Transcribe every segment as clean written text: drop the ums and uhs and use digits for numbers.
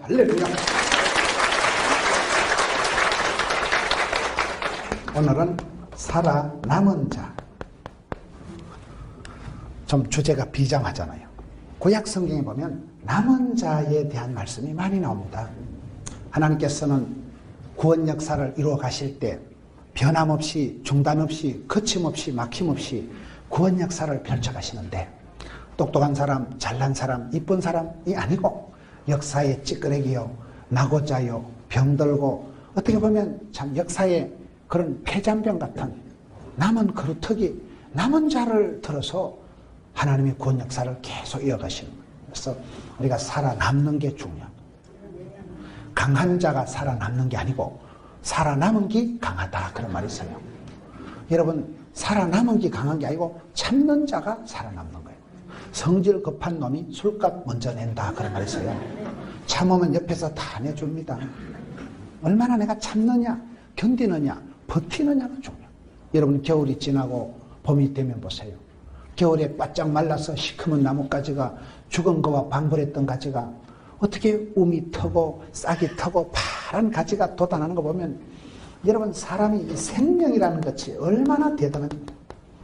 할렐루야. 오늘은 살아남은 자. 좀 주제가 비장하잖아요. 구약 성경에 보면 남은 자에 대한 말씀이 많이 나옵니다. 하나님께서는 구원 역사를 이루어 가실 때 변함없이, 중단없이, 거침없이, 막힘없이 구원 역사를 펼쳐 가시는데, 똑똑한 사람, 잘난 사람, 이쁜 사람이 아니고 역사의 찌끄레기요, 낙오자요, 병들고, 어떻게 보면 참 역사의 그런 폐잔병 같은 남은 그루터기, 남은 자를 들어서 하나님의 구원 역사를 계속 이어가시는 거예요. 그래서 우리가 살아남는 게 중요합니다. 강한 자가 살아남는 게 아니고 살아남은 게 강하다, 그런 말이 있어요. 여러분, 살아남은 게 강한 게 아니고 참는 자가 살아남는 거예요. 성질 급한 놈이 술값 먼저 낸다, 그런 말이 있어요. 참으면 옆에서 다 내줍니다. 얼마나 내가 참느냐, 견디느냐, 버티느냐가 중요해요. 여러분, 겨울이 지나고 봄이 되면 보세요. 겨울에 바짝 말라서 시커먼 나뭇가지가, 죽은 거와 방불했던 가지가 어떻게 움이 터고 싹이 터고 파란 가지가 돋아나는 거 보면, 여러분, 사람이 생명이라는 것이 얼마나 대단한지,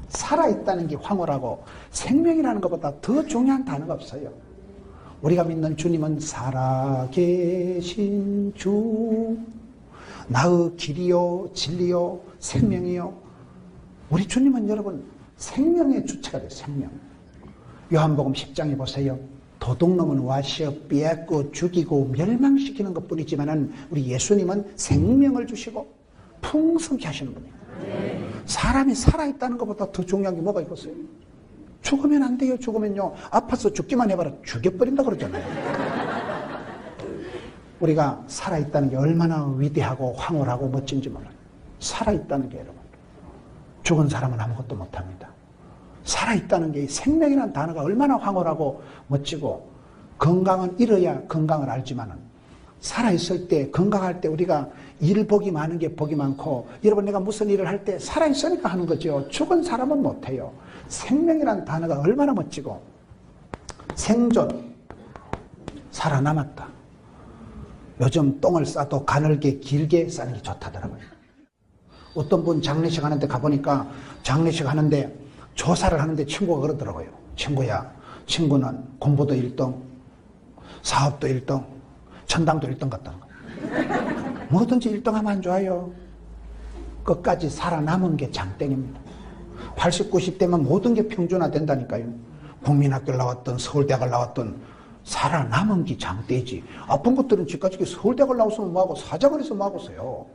살아있다는 게 황홀하고 생명이라는 것보다 더 중요한 단어가 없어요. 우리가 믿는 주님은 살아계신 주, 나의 길이요 진리요 생명이요. 우리 주님은 여러분 생명의 주체가 돼요. 생명. 요한복음 10장에 보세요. 도둑놈은 와시어 빼앗고 죽이고 멸망시키는 것뿐이지만은 우리 예수님은 생명을 주시고 풍성케 하시는 분이에요. 사람이 살아있다는 것보다 더 중요한 게 뭐가 있겠어요? 죽으면 안 돼요. 죽으면요, 아파서 죽기만 해봐라 죽여버린다 그러잖아요. 우리가 살아있다는 게 얼마나 위대하고 황홀하고 멋진지 몰라요. 살아있다는 게, 여러분, 죽은 사람은 아무것도 못합니다. 살아있다는 게, 생명이라는 단어가 얼마나 황홀하고 멋지고, 건강은 잃어야 건강을 알지만은 살아있을 때, 건강할 때 우리가 일 복이 많은 게 복이 많고, 여러분, 내가 무슨 일을 할 때 살아있으니까 하는 거죠. 죽은 사람은 못해요. 생명이라는 단어가 얼마나 멋지고, 생존, 살아남았다. 요즘 똥을 싸도 가늘게 길게 싸는 게 좋다더라고요. 어떤 분 장례식 하는데 가보니까, 장례식 하는데 조사를 하는데 친구가 그러더라고요. 친구야, 친구는 공부도 1등, 사업도 1등, 천당도 1등 같다는 거. 뭐든지 1등 하면 안 좋아요. 끝까지 살아남은 게 장땡입니다. 80, 90대면 모든 게 평준화된다니까요. 국민학교를 나왔던, 서울대학을 나왔던, 살아남은 게 장대지. 아픈 것들은 지금까지 서울대학을 나왔으면 뭐하고, 사자거리에서 뭐하고 있어요.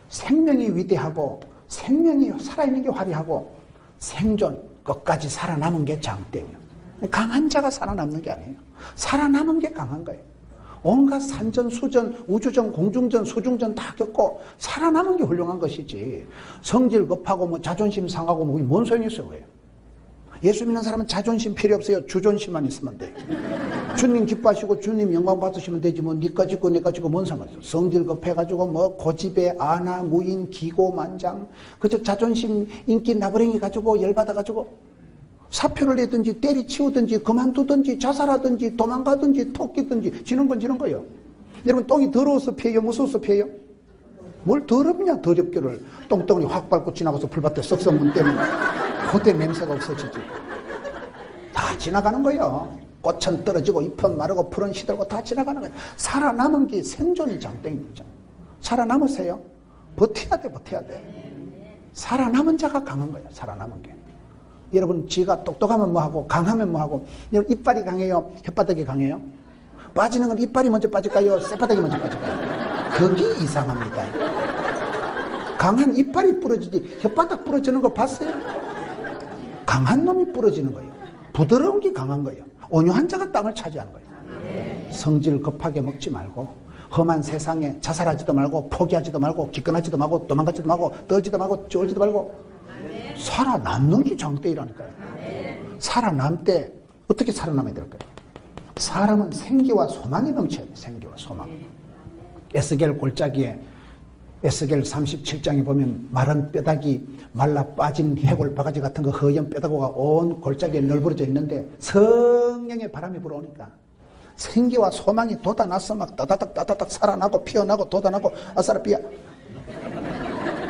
생명이 위대하고 생명이 살아있는 게 화려하고 생존, 끝까지 살아남은 게 장대예요. 강한 자가 살아남는 게 아니에요. 살아남은 게 강한 거예요. 온갖 산전, 수전, 우주전, 공중전, 수중전 다 겪고 살아남은 게 훌륭한 것이지, 성질 급하고 뭐 자존심 상하고 뭐 뭔 소용이 있어요. 그래요. 예수 믿는 사람은 자존심 필요 없어요. 주존심만 있으면 돼요. 주님 기뻐하시고 주님 영광 받으시면 되지, 뭐 니가 짓고 내가 짓고 뭔 상관이죠. 성질 급해가지고 뭐 고집에 아나 무인 기고만장, 그저 자존심 인기 나부랭이 가지고 열받아가지고 사표를 내든지 때리치우든지 그만두든지 자살하든지 도망가든지 토끼든지 지는 건 지는 거예요. 여러분, 똥이 더러워서 피해요, 무서워서 피해요? 뭘 더럽냐, 더럽기를. 똥덩이 확 밟고 지나가서 불밭에 썩썩문 때문에 그때 냄새가 없어지지. 다 지나가는 거예요. 꽃은 떨어지고 잎은 마르고 풀은 시들고 다 지나가는 거예요. 살아남은 게 생존이 장땡입니다. 살아남으세요. 버텨야 돼, 버텨야 돼. 살아남은 자가 강한 거예요. 살아남은 게. 여러분, 지가 똑똑하면 뭐하고 강하면 뭐하고. 여러분, 이빨이 강해요, 혓바닥이 강해요? 빠지는 건 이빨이 먼저 빠질까요, 쇳바닥이 먼저 빠질까요? 그게 이상합니다. 강한 이빨이 부러지지 혓바닥 부러지는 거 봤어요? 강한 놈이 부러지는 거예요. 부드러운 게 강한 거예요. 온유한 자가 땅을 차지하는 거예요. 성질 급하게 먹지 말고, 험한 세상에 자살하지도 말고, 포기하지도 말고, 기권하지도 말고, 도망가지도 말고, 떨지도 말고, 쫄지도 말고, 살아남는 게 장대이라니까요. 살아남 때 어떻게 살아남아야 될까요? 사람은 생기와 소망이 넘쳐야 돼요. 생기와 소망. 에스겔 골짜기에, 에스겔 37장에 보면 마른 뼈다귀, 말라 빠진 해골 바가지 같은 그 허연 뼈다귀가 온 골짜기에 널브러져 있는데 성령의 바람이 불어오니까 생기와 소망이 돋아나서 막 따다닥 살아나고 피어나고 돋아나고 아사라피아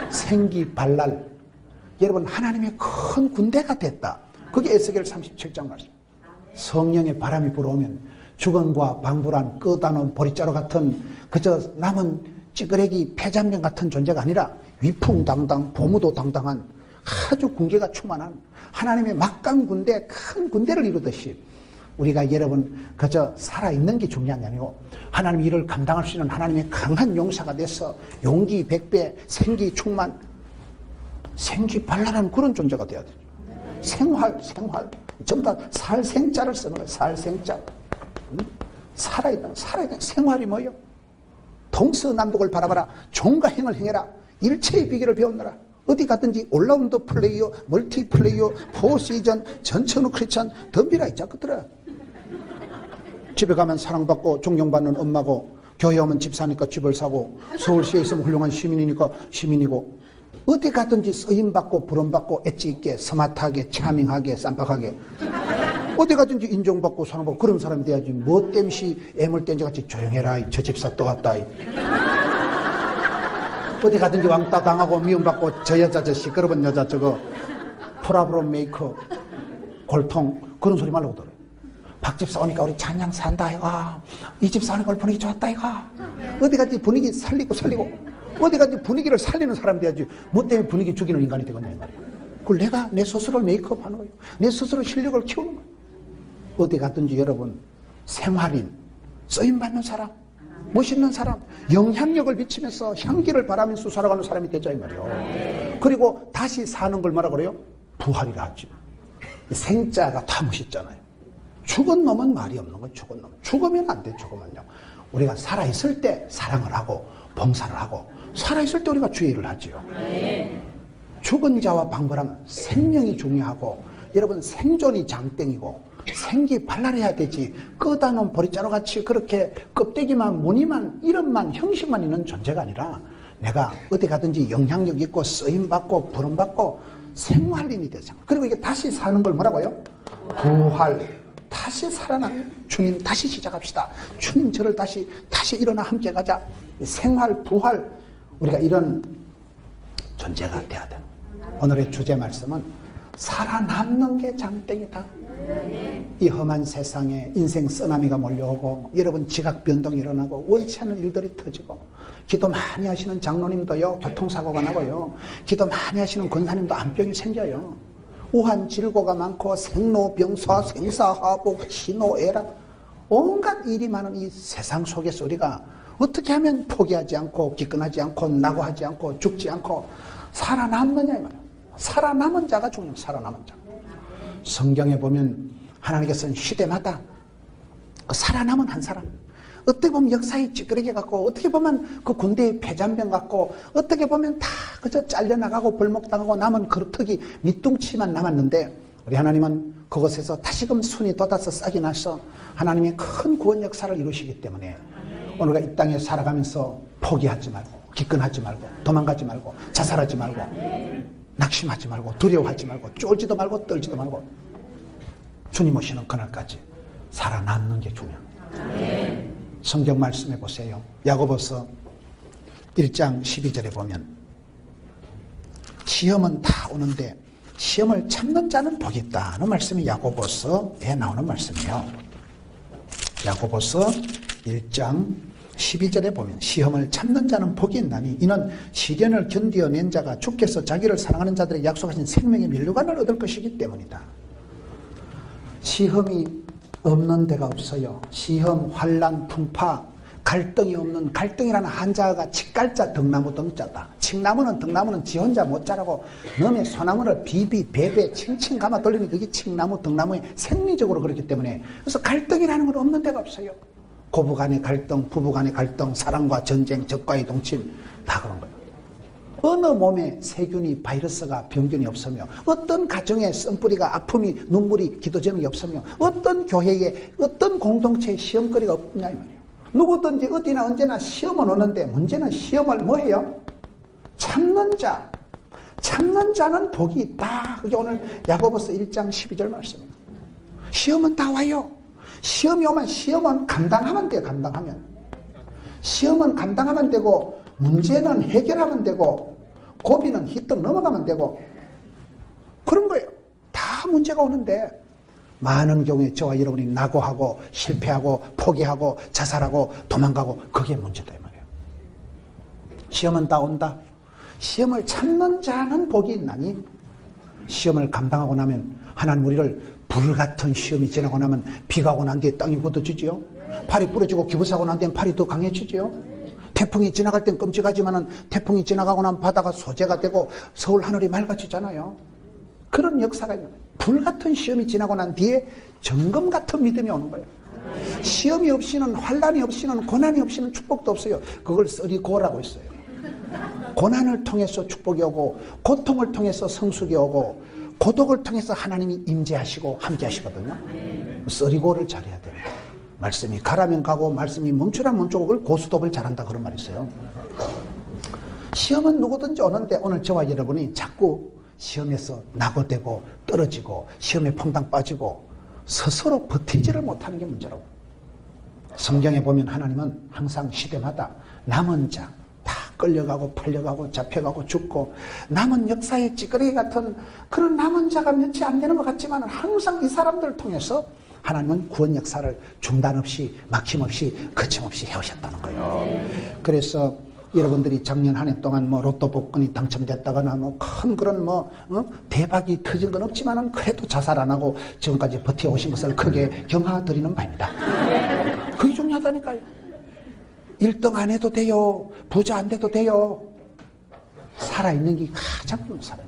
생기발랄. 여러분 하나님의 큰 군대가 됐다. 그게 에스겔 37장 말씀. 성령의 바람이 불어오면 주권과 방불한 끝다는 보리자루 같은 그저 남은 찌끄레기 폐잔병 같은 존재가 아니라 위풍당당 보무도 당당한 아주 군계가 충만한 하나님의 막강 군대, 큰 군대를 이루듯이 우리가 여러분 그저 살아있는 게 중요한 게 아니고 하나님 일을 감당할 수 있는 하나님의 강한 용사가 돼서 용기 100배, 생기 충만, 생기 발랄한 그런 존재가 돼야 돼요. 생활 전부 다 살생자를 쓰는 거예요. 살생자. 살아있는 생활이 뭐예요? 동서남북을 바라봐라. 종과 행을 행해라. 일체의 비결을 배우느라. 어디 가든지 올라운드 플레이어, 멀티플레이어, 포시전, 전천후 크리스찬 덤비라 이 자꾸들아. 집에 가면 사랑받고 존경받는 엄마고, 교회 오면 집사니까 집을 사고, 서울시에 있으면 훌륭한 시민이니까 시민이고, 어디 가든지 쓰임받고 부름받고 엣지 있게 스마트하게 차밍하게 쌈박하게 어디 가든지 인정받고 사랑받고 그런 사람이 돼야지. 뭐 땜시 애물댄지같이 조용해라 저 집사 또 왔다. 어디 가든지 왕따 당하고 미움받고 저 여자 저 시끄러운 여자 저거 프라브롬 메이커 골통 그런 소리 말라고 들어요. 박 집사 오니까 우리 찬양 산다 이가. 이 집사 오니까 분위기 좋았다 이가. 어디 가든지 분위기 살리고 어디 가든지 분위기를 살리는 사람 돼야지. 뭐 때문에 분위기 죽이는 인간이 되겠냐 이 말이야. 그걸 내가 내 스스로를 메이크업 하는 거예요. 내 스스로 실력을 키우는 거예요. 어디 가든지 여러분 생활인, 쓰임받는 사람, 멋있는 사람, 영향력을 미치면서 향기를 바라면서 살아가는 사람이 되자 이 말이에요. 그리고 다시 사는 걸 뭐라 그래요? 부활이라 하지. 생자가 다 멋있잖아요. 죽은 놈은 말이 없는 거예요. 죽은 놈. 죽으면 안 돼. 죽으면요. 우리가 살아있을 때 사랑을 하고 봉사를 하고 살아있을 때 우리가 주의 일을 하지요. 죽은 자와 방불하면 생명이 중요하고 여러분 생존이 장땡이고 생기 발랄해야 되지. 끄다놓은 보리자루같이 그렇게 껍데기만 무늬만 이름만 형식만 있는 존재가 아니라 내가 어디 가든지 영향력 있고 쓰임받고 부름받고 생활인이 되죠. 그리고 이게 다시 사는 걸 뭐라고요? 부활. 다시 살아나요. 주님 다시 시작합시다. 주님 저를 다시 일어나 함께 가자. 생활 부활 우리가 이런 존재가 돼야 돼요. 오늘의 주제 말씀은 살아남는 게 장땡이다. 이 험한 세상에 인생 쓰나미가 몰려오고 여러분 지각 변동이 일어나고 원치 않는 일들이 터지고 기도 많이 하시는 장로님도요 교통사고가 나고요 기도 많이 하시는 권사님도 암병이 생겨요. 우한질고가 많고 생로병사 생사하복 희노애락 온갖 일이 많은 이 세상 속에서 우리가 어떻게 하면 포기하지 않고 기권하지 않고 낙오하지 않고 죽지 않고 살아남느냐 이 말이에요. 살아남은 자가 중요해요. 살아남은 자. 성경에 보면 하나님께서는 시대마다 살아남은 한 사람, 어떻게 보면 역사의 찌끄레기 같고 어떻게 보면 그 군대의 폐잔병 같고 어떻게 보면 다 그저 잘려나가고 벌목당하고 남은 그릇터기 밑둥치만 남았는데 우리 하나님은 그것에서 다시금 순이 돋아서 싹이 나서 하나님의 큰 구원 역사를 이루시기 때문에 오늘가 이 땅에 살아가면서 포기하지 말고 기권하지 말고 도망가지 말고 자살하지 말고 낙심하지 말고 두려워하지 말고 쫄지도 말고 떨지도 말고 주님 오시는 그날까지 살아남는 게 중요합니다. 성경 말씀해 보세요. 야고보서 1장 12절에 보면 시험은 다 오는데 시험을 참는 자는 복이 있다는 말씀이 야고보서에 나오는 말씀이에요. 야고보서 1장 12절에 보면 시험을 참는 자는 복이 있나니 이는 시련을 견디어낸 자가 주께서 자기를 사랑하는 자들에게 약속하신 생명의 면류관을 얻을 것이기 때문이다. 시험이 없는 데가 없어요. 시험, 환난, 풍파, 갈등이 없는 갈등이라는 한자가 칡갈자 등나무 등자다. 칡나무는 등나무는 지 혼자 못 자라고 너의 소나무를 비비 베베 칭칭 감아 돌리는 그게 칡나무 등나무의 생리적으로 그렇기 때문에 그래서 갈등이라는 건 없는 데가 없어요. 고부 간의 갈등, 부부 간의 갈등, 사랑과 전쟁, 적과의 동침 다 그런 거예요. 어느 몸에 세균이 바이러스가 병균이 없으며 어떤 가정에 쓴뿌리가 아픔이 눈물이 기도 제목이 없으며 어떤 교회에 어떤 공동체에 시험거리가 없냐 이 말이에요. 누구든지 어디나 언제나 시험은 오는데 문제는 시험을 뭐해요? 참는 자. 참는 자는 복이 있다. 그게 오늘 야고보서 1장 12절 말씀입니다. 시험은 다 와요. 시험이 오면 시험은 감당하면 돼요. 감당하면. 시험은 감당하면 되고 문제는 해결하면 되고 고비는 휘떡 넘어가면 되고 그런 거예요. 다 문제가 오는데 많은 경우에 저와 여러분이 낙오하고 실패하고 포기하고 자살하고 도망가고 그게 문제다 이 말이에요. 시험은 다 온다. 시험을 참는 자는 복이 있나니 시험을 감당하고 나면 하나님 우리를 불같은 시험이 지나고 나면 비가 오고 난 뒤에 땅이 굳어지지요. 팔이 부러지고 기부사고 난 뒤엔 팔이 더 강해지지요. 태풍이 지나갈 땐 끔찍하지만 태풍이 지나가고 나면 바다가 소재가 되고 서울 하늘이 맑아지잖아요. 그런 역사가 있는 거예요. 불같은 시험이 지나고 난 뒤에 정금 같은 믿음이 오는 거예요. 시험이 없이는 환란이 없이는 고난이 없이는 축복도 없어요. 그걸 쓰리고라고 있어요. 고난을 통해서 축복이 오고 고통을 통해서 성숙이 오고 고독을 통해서 하나님이 임재하시고 함께 하시거든요. 쓰리고를 잘해야 돼요. 말씀이 가라면 가고 말씀이 멈추라면 멈추고 그걸 고수톱을 잘한다 그런 말이 있어요. 시험은 누구든지 오는데 오늘 저와 여러분이 자꾸 시험에서 낙오되고 떨어지고 시험에 퐁당 빠지고 스스로 버티지를 못하는 게 문제라고. 성경에 보면 하나님은 항상 시대마다 남은 자 다 끌려가고 팔려가고 잡혀가고 죽고 남은 역사의 찌끄레기 같은 그런 남은 자가 몇이 안 되는 것 같지만 항상 이 사람들을 통해서 하나님은 구원 역사를 중단 없이 막힘없이 거침없이 해오셨다는 거예요. 그래서 여러분들이 작년 한 해 동안 뭐 로또 복권이 당첨됐다거나 뭐 큰 그런 대박이 터진 건 없지만은 그래도 자살 안 하고 지금까지 버텨오신 것을 크게 경하드리는 바입니다. 그게 중요하다니까요. 1등 안 해도 돼요. 부자 안 돼도 돼요. 살아있는 게 가장 살아요.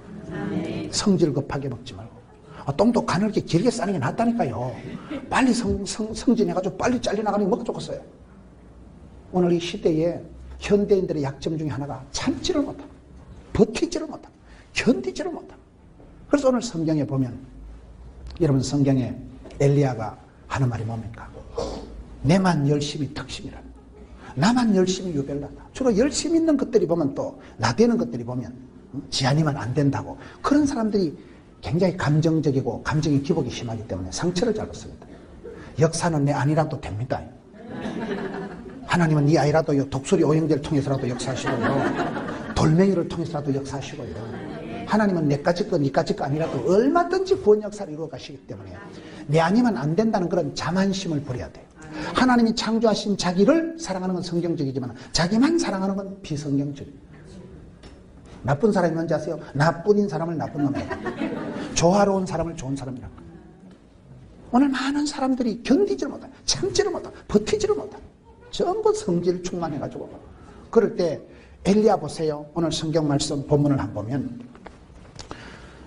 성질 급하게 먹지 말고. 똥도 가늘게 길게 싸는 게 낫다니까요. 빨리 성진해가지고 빨리 잘려나가는 게 뭐가 좋겠어요. 오늘 이 시대에 현대인들의 약점 중에 하나가 참지를 못하고 버티지를 못하고 견디지를 못하고. 그래서 오늘 성경에 보면 여러분 성경에 엘리야가 하는 말이 뭡니까? 내만 열심히 특심이라. 나만 열심히 유별나다. 주로 열심히 있는 것들이 보면 또 나대는 것들이 보면 지 아니면 안 된다고. 그런 사람들이 굉장히 감정적이고 감정의 기복이 심하기 때문에 상처를 잘 받습니다. 역사는 내 아니라도 됩니다. 하나님은 네 아이라도 독수리 오형제를 통해서라도 역사하시고요. 돌멩이를 통해서라도 역사하시고요. 하나님은 내까지 거 니까지 거 아니라도 얼마든지 구원 역사를 이루어 가시기 때문에 내 아니면 안 된다는 그런 자만심을 버려야 돼요. 하나님이 창조하신 자기를 사랑하는 건 성경적이지만 자기만 사랑하는 건 비성경적이에요. 나쁜 사람이 뭔지 아세요? 나뿐인 사람을 나쁜 놈이라고. 조화로운 사람을 좋은 사람이라고. 오늘 많은 사람들이 견디지를 못하고 참지를 못하고 버티지를 못하고 전부 성질 충만해가지고 그럴 때 엘리야 보세요. 오늘 성경 말씀 본문을 한번 보면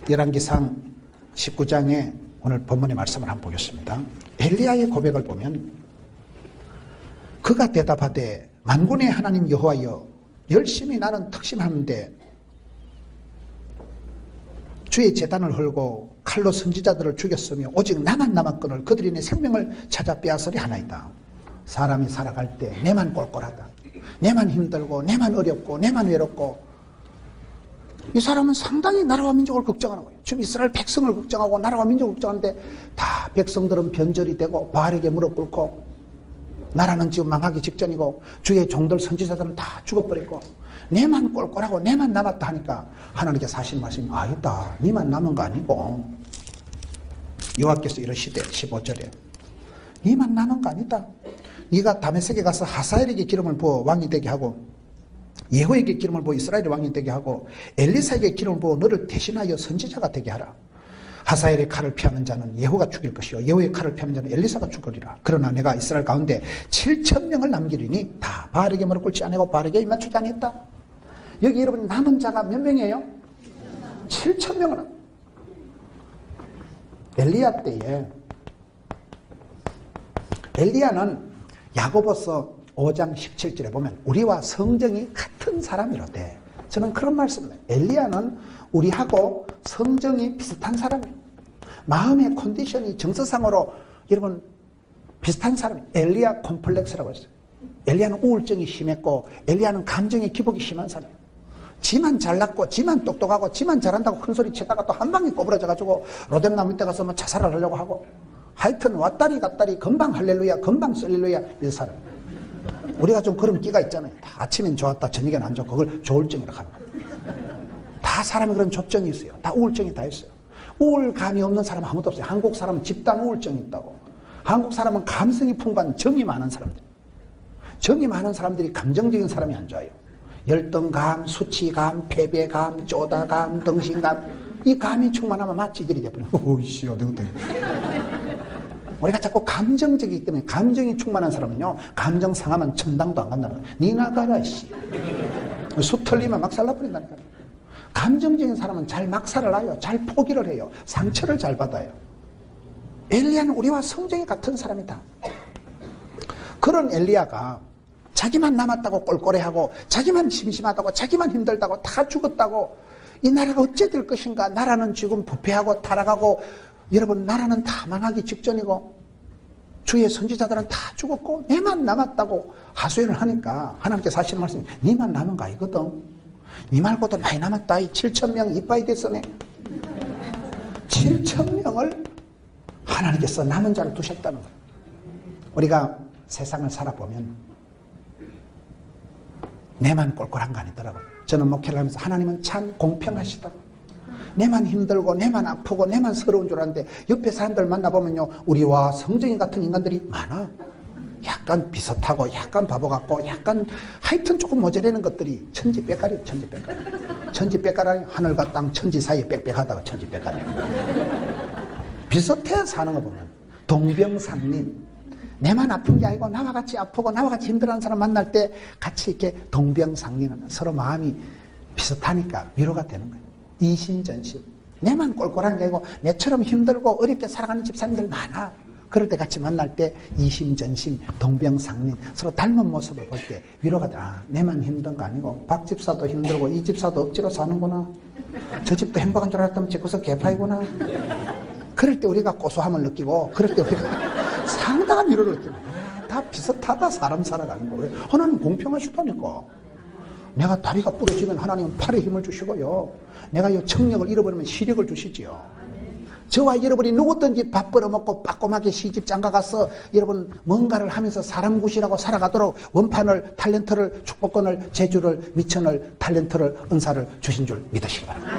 열왕기상 19장에 오늘 본문의 말씀을 한번 보겠습니다. 엘리야의 고백을 보면 그가 대답하되 만군의 하나님 여호와여 열심히 나는 특심하는데 주의 제단을 헐고 칼로 선지자들을 죽였으며 오직 나만 남았거늘 그들이 내 생명을 찾아 빼앗으리 하나이다. 사람이 살아갈 때 내만 꼴꼴하다. 내만 힘들고 내만 어렵고 내만 외롭고 이 사람은 상당히 나라와 민족을 걱정하는 거예요. 지금 이스라엘 백성을 걱정하고 나라와 민족을 걱정하는데 다 백성들은 변절이 되고 바알에게 무릎 꿇고 나라는 지금 망하기 직전이고 주의 종들 선지자들은 다 죽어버리고 내만 꼴꼴하고 내만 남았다 하니까 하나님께서 하신 말씀이 아니다. 니만 남은 거 아니고 여호와께서 이러시되 15절에 니만 남은 거 아니다. 네가 다메섹에 가서 하사엘에게 기름을 부어 왕이 되게 하고 예후에게 기름을 부어 이스라엘의 왕이 되게 하고 엘리사에게 기름을 부어 너를 대신하여 선지자가 되게 하라. 하사엘의 칼을 피하는 자는 예후가 죽일 것이요 예후의 칼을 피하는 자는 엘리사가 죽으리라. 그러나 내가 이스라엘 가운데 7,000명을 남기리니 다 바알에게 무릎 꿇지 아니하고 바알에게 입 맞추지 아니했다. 여기 여러분 남은 자가 몇 명이에요? 7,000명을. 엘리야 때에 엘리야는 야고보서 5장 17절에 보면 우리와 성정이 같은 사람이로되 저는 그런 말씀을 해요. 엘리야는 우리하고 성정이 비슷한 사람이에요. 마음의 컨디션이 정서상으로 여러분 비슷한 사람이에요. 엘리야 콤플렉스라고 했어요. 엘리야는 우울증이 심했고 엘리야는 감정의 기복이 심한 사람이에요. 지만 잘났고 지만 똑똑하고 지만 잘한다고 큰소리 치다가 또 한 방에 꼬부러져가지고 로뎀나무 밑에 가서 뭐 자살을 하려고 하고 하여튼 왔다리 갔다리 금방 할렐루야 금방 썰렐루야 이 사람. 우리가 좀 그런 끼가 있잖아요. 다 아침엔 좋았다 저녁엔 안 좋고 그걸 조울증이라고 합니다. 다 사람이 그런 조증이 있어요. 다 우울증이 다 있어요. 우울감이 없는 사람은 아무도 없어요. 한국 사람은 집단 우울증이 있다고. 한국 사람은 감성이 풍부한 정이 많은 사람들. 정이 많은 사람들이 감정적인 사람이 안 좋아요. 열등감, 수치감, 패배감, 쪼다감, 등신감. 이 감이 충만하면 막 찌질이 돼버려요. 오이씨, 어디부터. 우리가 자꾸 감정적이기 때문에 감정이 충만한 사람은요, 감정 상하면 천당도 안 간다는 거예요. 니 나가라, 씨. 숲 털리면 막 살라버린다니까요. 감정적인 사람은 잘 막 살아나요. 잘 포기를 해요. 상처를 잘 받아요. 엘리야는 우리와 성정이 같은 사람이다. 그런 엘리야가 자기만 남았다고 꼴꼴해하고 자기만 심심하다고 자기만 힘들다고 다 죽었다고 이 나라가 어째 될 것인가. 나라는 지금 부패하고 타락하고 여러분 나라는 다 망하기 직전이고 주의 선지자들은 다 죽었고 내만 남았다고 하소연을 하니까 하나님께서 하시는 말씀이 니만 남은 거 아니거든. 니 말고도 많이 남았다. 이 7,000명 이빠이 됐어네. 7,000명을 하나님께서 남은 자를 두셨다는 거예요. 우리가 세상을 살아보면 내만 꼴꼴한 거 아니더라고요. 저는 목회를 하면서 하나님은 참 공평하시다. 내만 힘들고 내만 아프고 내만 서러운 줄 알았는데 옆에 사람들 만나보면요 우리와 성정이 같은 인간들이 많아. 약간 비슷하고 약간 바보 같고 약간 하여튼 조금 모자라는 것들이 천지백갈이에요. 천지백갈. 천지백갈이 하늘과 땅 천지 사이에 빽빽하다가 천지백갈이에요. 비슷해 사는 거 보면 동병상린. 내만 아픈 게 아니고 나와 같이 아프고 나와 같이 힘들어하는 사람 만날 때 같이 이렇게 동병상린하면 서로 마음이 비슷하니까 위로가 되는 거예요. 이심전심. 내만 꼴꼴한 게 아니고 내처럼 힘들고 어렵게 살아가는 집사님들 많아. 그럴 때 같이 만날 때 이심전심 동병상린 서로 닮은 모습을 볼 때 위로가 돼. 아, 내만 힘든 거 아니고 박 집사도 힘들고 이 집사도 억지로 사는구나. 저 집도 행복한 줄 알았다면 집구석 개파이구나. 그럴 때 우리가 고소함을 느끼고 그럴 때 우리가 상당한 위로를 느낍니다. 다 비슷하다 사람 살아가는 거. 하나님 공평하시다니까. 내가 다리가 부러지면 하나님은 팔에 힘을 주시고요. 내가 이 청력을 잃어버리면 시력을 주시지요. 저와 여러분이 누구든지 밥 벌어먹고 빠꼼하게 시집 장가가서 여러분 뭔가를 하면서 사람 구실하고 살아가도록 원판을 탤런트를 축복권을 재주를 미천을 탤런트를 은사를 주신 줄 믿으시기 바랍니다.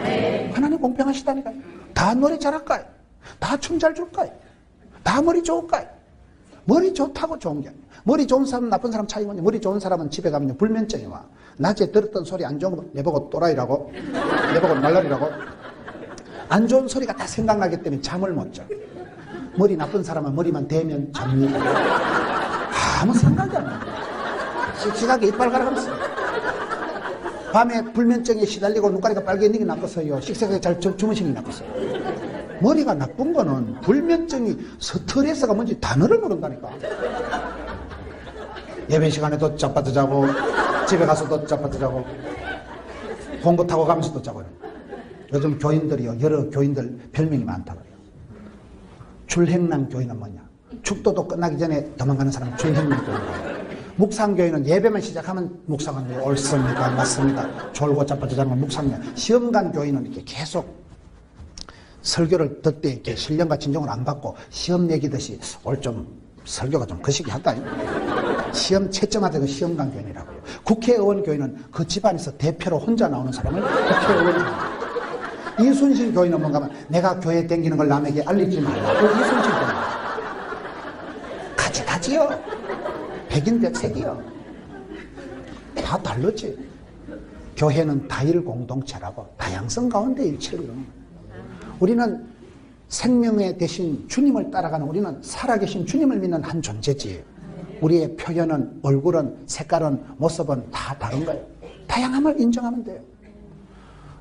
하나님 공평하시다니까요. 다 노래 잘할까요? 다 춤 잘 줄까요? 다 머리 좋을까요? 머리 좋다고 좋은 게 아니에요. 머리 좋은 사람 나쁜 사람 차이가 뭐냐. 머리 좋은 사람은 집에 가면 불면증이 와. 낮에 들었던 소리 안 좋은 거 내보고 또라이라고 내보고 말라리라고 안 좋은 소리가 다 생각나기 때문에 잠을 못 자. 머리 나쁜 사람은 머리만 대면 잡니다. 아무 생각이 안 나요. 씩씩하게 이빨 갈아가면서 밤에 불면증에 시달리고 눈가리가 빨개지는 게 낫겠어요. 씩씩하게 잘 주무시는 게 낫겠어요. 머리가 나쁜 거는 불면증이 스트레스가 뭔지 단어를 모른다니까. 예배 시간에도 짜파트 자고 집에 가서도 짜파트 자고 공부 타고 가면서도 자고요. 요즘 교인들이요 여러 교인들 별명이 많다 그래요. 줄행랑 교인은 뭐냐. 축도도 끝나기 전에 도망가는 사람은 줄행랑 교인이에요. 묵상교인은 예배만 시작하면 묵상하는 옳습니다 맞습니다 졸고 짜파트 자는 묵상이야. 시험관 교인은 이렇게 계속 설교를 듣때 이렇게 신령과 진정을 안 받고 시험 내기듯이 오늘 좀 설교가 좀 거시기 하다. 시험 채점하던 그 시험관 교인이라고요. 국회의원 교인은 그 집안에서 대표로 혼자 나오는 사람을 국회의원. 이순신 교인은 뭔가 하면 내가 교회 댕기는 걸 남에게 알리지 말라고 이순신 교인. 같이 다지요. 백인백색이요. 다 다르지. 교회는 다일 공동체라고 다양성 가운데 일치를 이루는 거예요. 우리는 생명의 대신 주님을 따라가는 우리는 살아계신 주님을 믿는 한 존재지. 우리의 표현은 얼굴은 색깔은 모습은 다 다른 거예요. 다양함을 인정하면 돼요.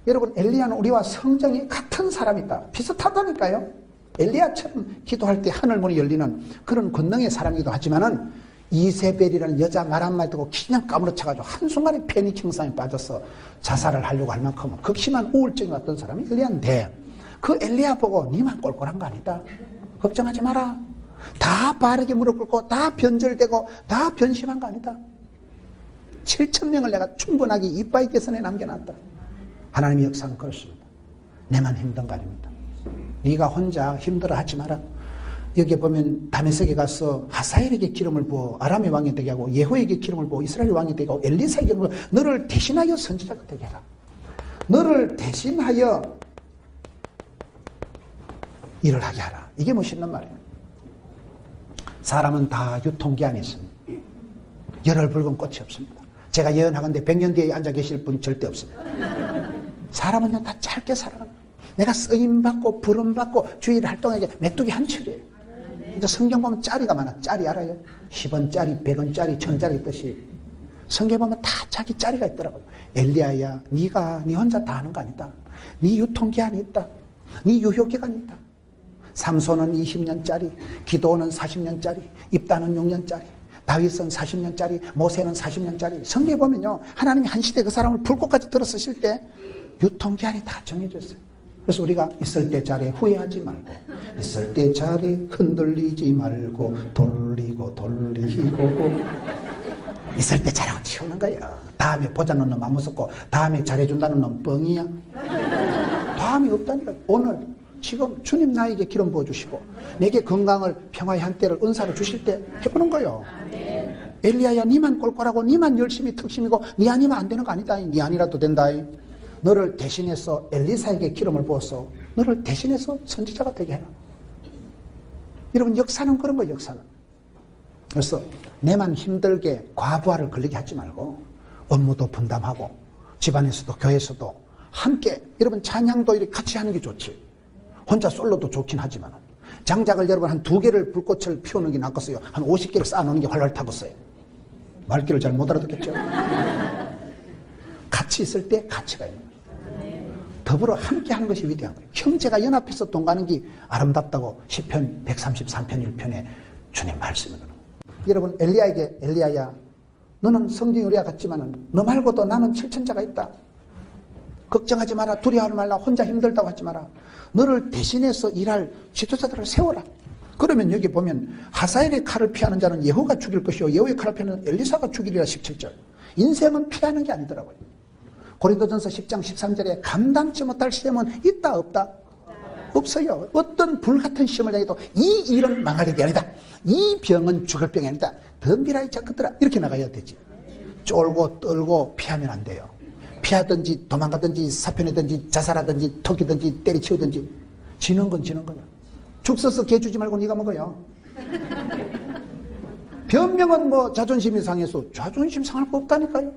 여러분 엘리야는 우리와 성정이 같은 사람이다. 비슷하다니까요. 엘리야처럼 기도할 때 하늘 문이 열리는 그런 권능의 사람이기도 하지만은 이세벨이라는 여자 말 한마디 듣고 그냥 까무러쳐가지고 한순간에 패닉증상에 빠져서 자살을 하려고 할 만큼 극심한 우울증이 왔던 사람이 엘리야인데 그 엘리야 보고 니만 꼴꼴한 거 아니다. 걱정하지 마라. 다 바르게 무릎 꿇고 다 변절되고 다 변심한 거 아니다. 7,000명을 내가 충분하게 이빠이 개선에 남겨놨다. 하나님의 역사는 그렇습니다. 내만 힘든 거 아닙니다. 네가 혼자 힘들어하지 마라. 여기 보면 다메섹에 가서 하사엘에게 기름을 부어 아람의 왕이 되게 하고 예호에게 기름을 부어 이스라엘 왕이 되게 하고 엘리사에게 기름을 부어 너를 대신하여 선지자가 되게 하라. 너를 대신하여 일을 하게 하라. 이게 멋있는 말이에요. 사람은 다 유통기한이 있습니다. 열흘 붉은 꽃이 없습니다. 제가 예언하건대 100년 뒤에 앉아 계실 분 절대 없습니다. 사람은요 다 짧게 살아가는 거예요. 내가 쓰임받고 부름받고 주일 활동하게 메뚜기 한 철이에요. 이제 성경 보면 짜리가 많아. 짜리 알아요? 10원짜리, 100원짜리, 1000원짜리 뜻이. 성경 보면 다 자기 짜리가 있더라고요. 엘리야야, 네가 네 혼자 다 하는 거 아니다. 네 유통기한이 있다. 네 유효기간이 있다. 삼손은 20년짜리, 기도는 40년짜리, 입다는 6년짜리, 다윗은 40년짜리, 모세는 40년짜리. 성경에 보면요, 하나님이 한 시대 그 사람을 불꽃까지 들어 쓰실 때 유통기한이 다 정해져 있어요. 그래서 우리가 있을 때 자리에 후회하지 말고, 있을 때 자리에 흔들리지 말고, 돌리고 있을 때 잘하고 치우는 거야. 다음에 보자는 놈 안 무섭고 다음에 잘해준다는 놈 뻥이야. 다음이 없다니까. 오늘 지금 주님 나에게 기름 부어주시고 내게 건강을 평화의 한때를 은사를 주실 때 해보는 거예요. 엘리야야, 니만 꼴꼴하고 니만 열심히 특심이고 니 아니면 안 되는 거 아니다. 니 아니라도 된다. 너를 대신해서 엘리사에게 기름을 부어서 너를 대신해서 선지자가 되게 해라. 여러분, 역사는 그런 거예요. 역사는. 그래서 내만 힘들게 과부하를 걸리게 하지 말고 업무도 분담하고 집안에서도 교회에서도 함께, 여러분 찬양도 이렇게 같이 하는 게 좋지. 혼자 솔로도 좋긴 하지만 장작을 여러분 한 2개를 불꽃을 피우는 게 낫겠어요? 한 50개를 쌓아놓는 게 활활 타겠어요? 말귀를 잘 못 알아듣겠죠? 같이 있을 때 가치가 있는 거예요. 더불어 함께 하는 것이 위대한 거예요. 형제가 연합해서 동가는 게 아름답다고 시편 133편 1편에 주님 말씀이거든요. 여러분, 엘리야에게 엘리야야, 너는 성경이 우리와 같지만은 너 말고도 나는 칠천자가 있다. 걱정하지 마라. 두려워하지 말라. 혼자 힘들다고 하지 마라. 너를 대신해서 일할 지도자들을 세워라. 그러면 여기 보면 하사엘의 칼을 피하는 자는 예후가 죽일 것이요 예후의 칼을 피하는 엘리사가 죽이리라. 17절. 인생은 피하는 게 아니더라고요. 고린도전서 10장 13절에 감당치 못할 시험은 있다 없다? 없어요. 어떤 불같은 시험을 당해도 이 일은 망할 일이 아니다. 이 병은 죽을 병이 아니다. 덤비라 자꾸들아. 이렇게 나가야 되지. 쫄고 떨고 피하면 안 돼요. 피하든지 도망가든지 사표내든지 자살하든지 토끼든지 때리치우든지 지는 건 지는 거야. 죽 써서 개 주지 말고 네가 먹어요. 변명은 뭐 자존심이 상해서 자존심 상할 거 없다니까요.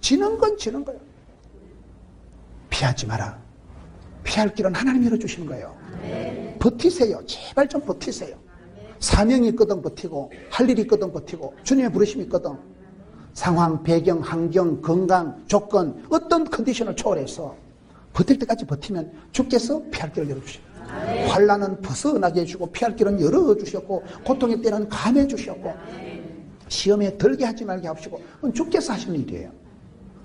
지는 건 지는 거야. 피하지 마라. 피할 길은 하나님이 열어주시는 거예요. 버티세요. 제발 좀 버티세요. 사명이 있거든 버티고, 할 일이 있거든 버티고, 주님의 부르심이 있거든. 상황, 배경, 환경, 건강, 조건, 어떤 컨디션을 초월해서 버틸 때까지 버티면 주께서 피할 길을 열어주시고, 환난은 벗어나게 해주고, 피할 길은 열어주셨고, 고통의 때는 감해 주셨고, 시험에 들게 하지 말게 하시고, 그건 주께서 하시는 일이에요.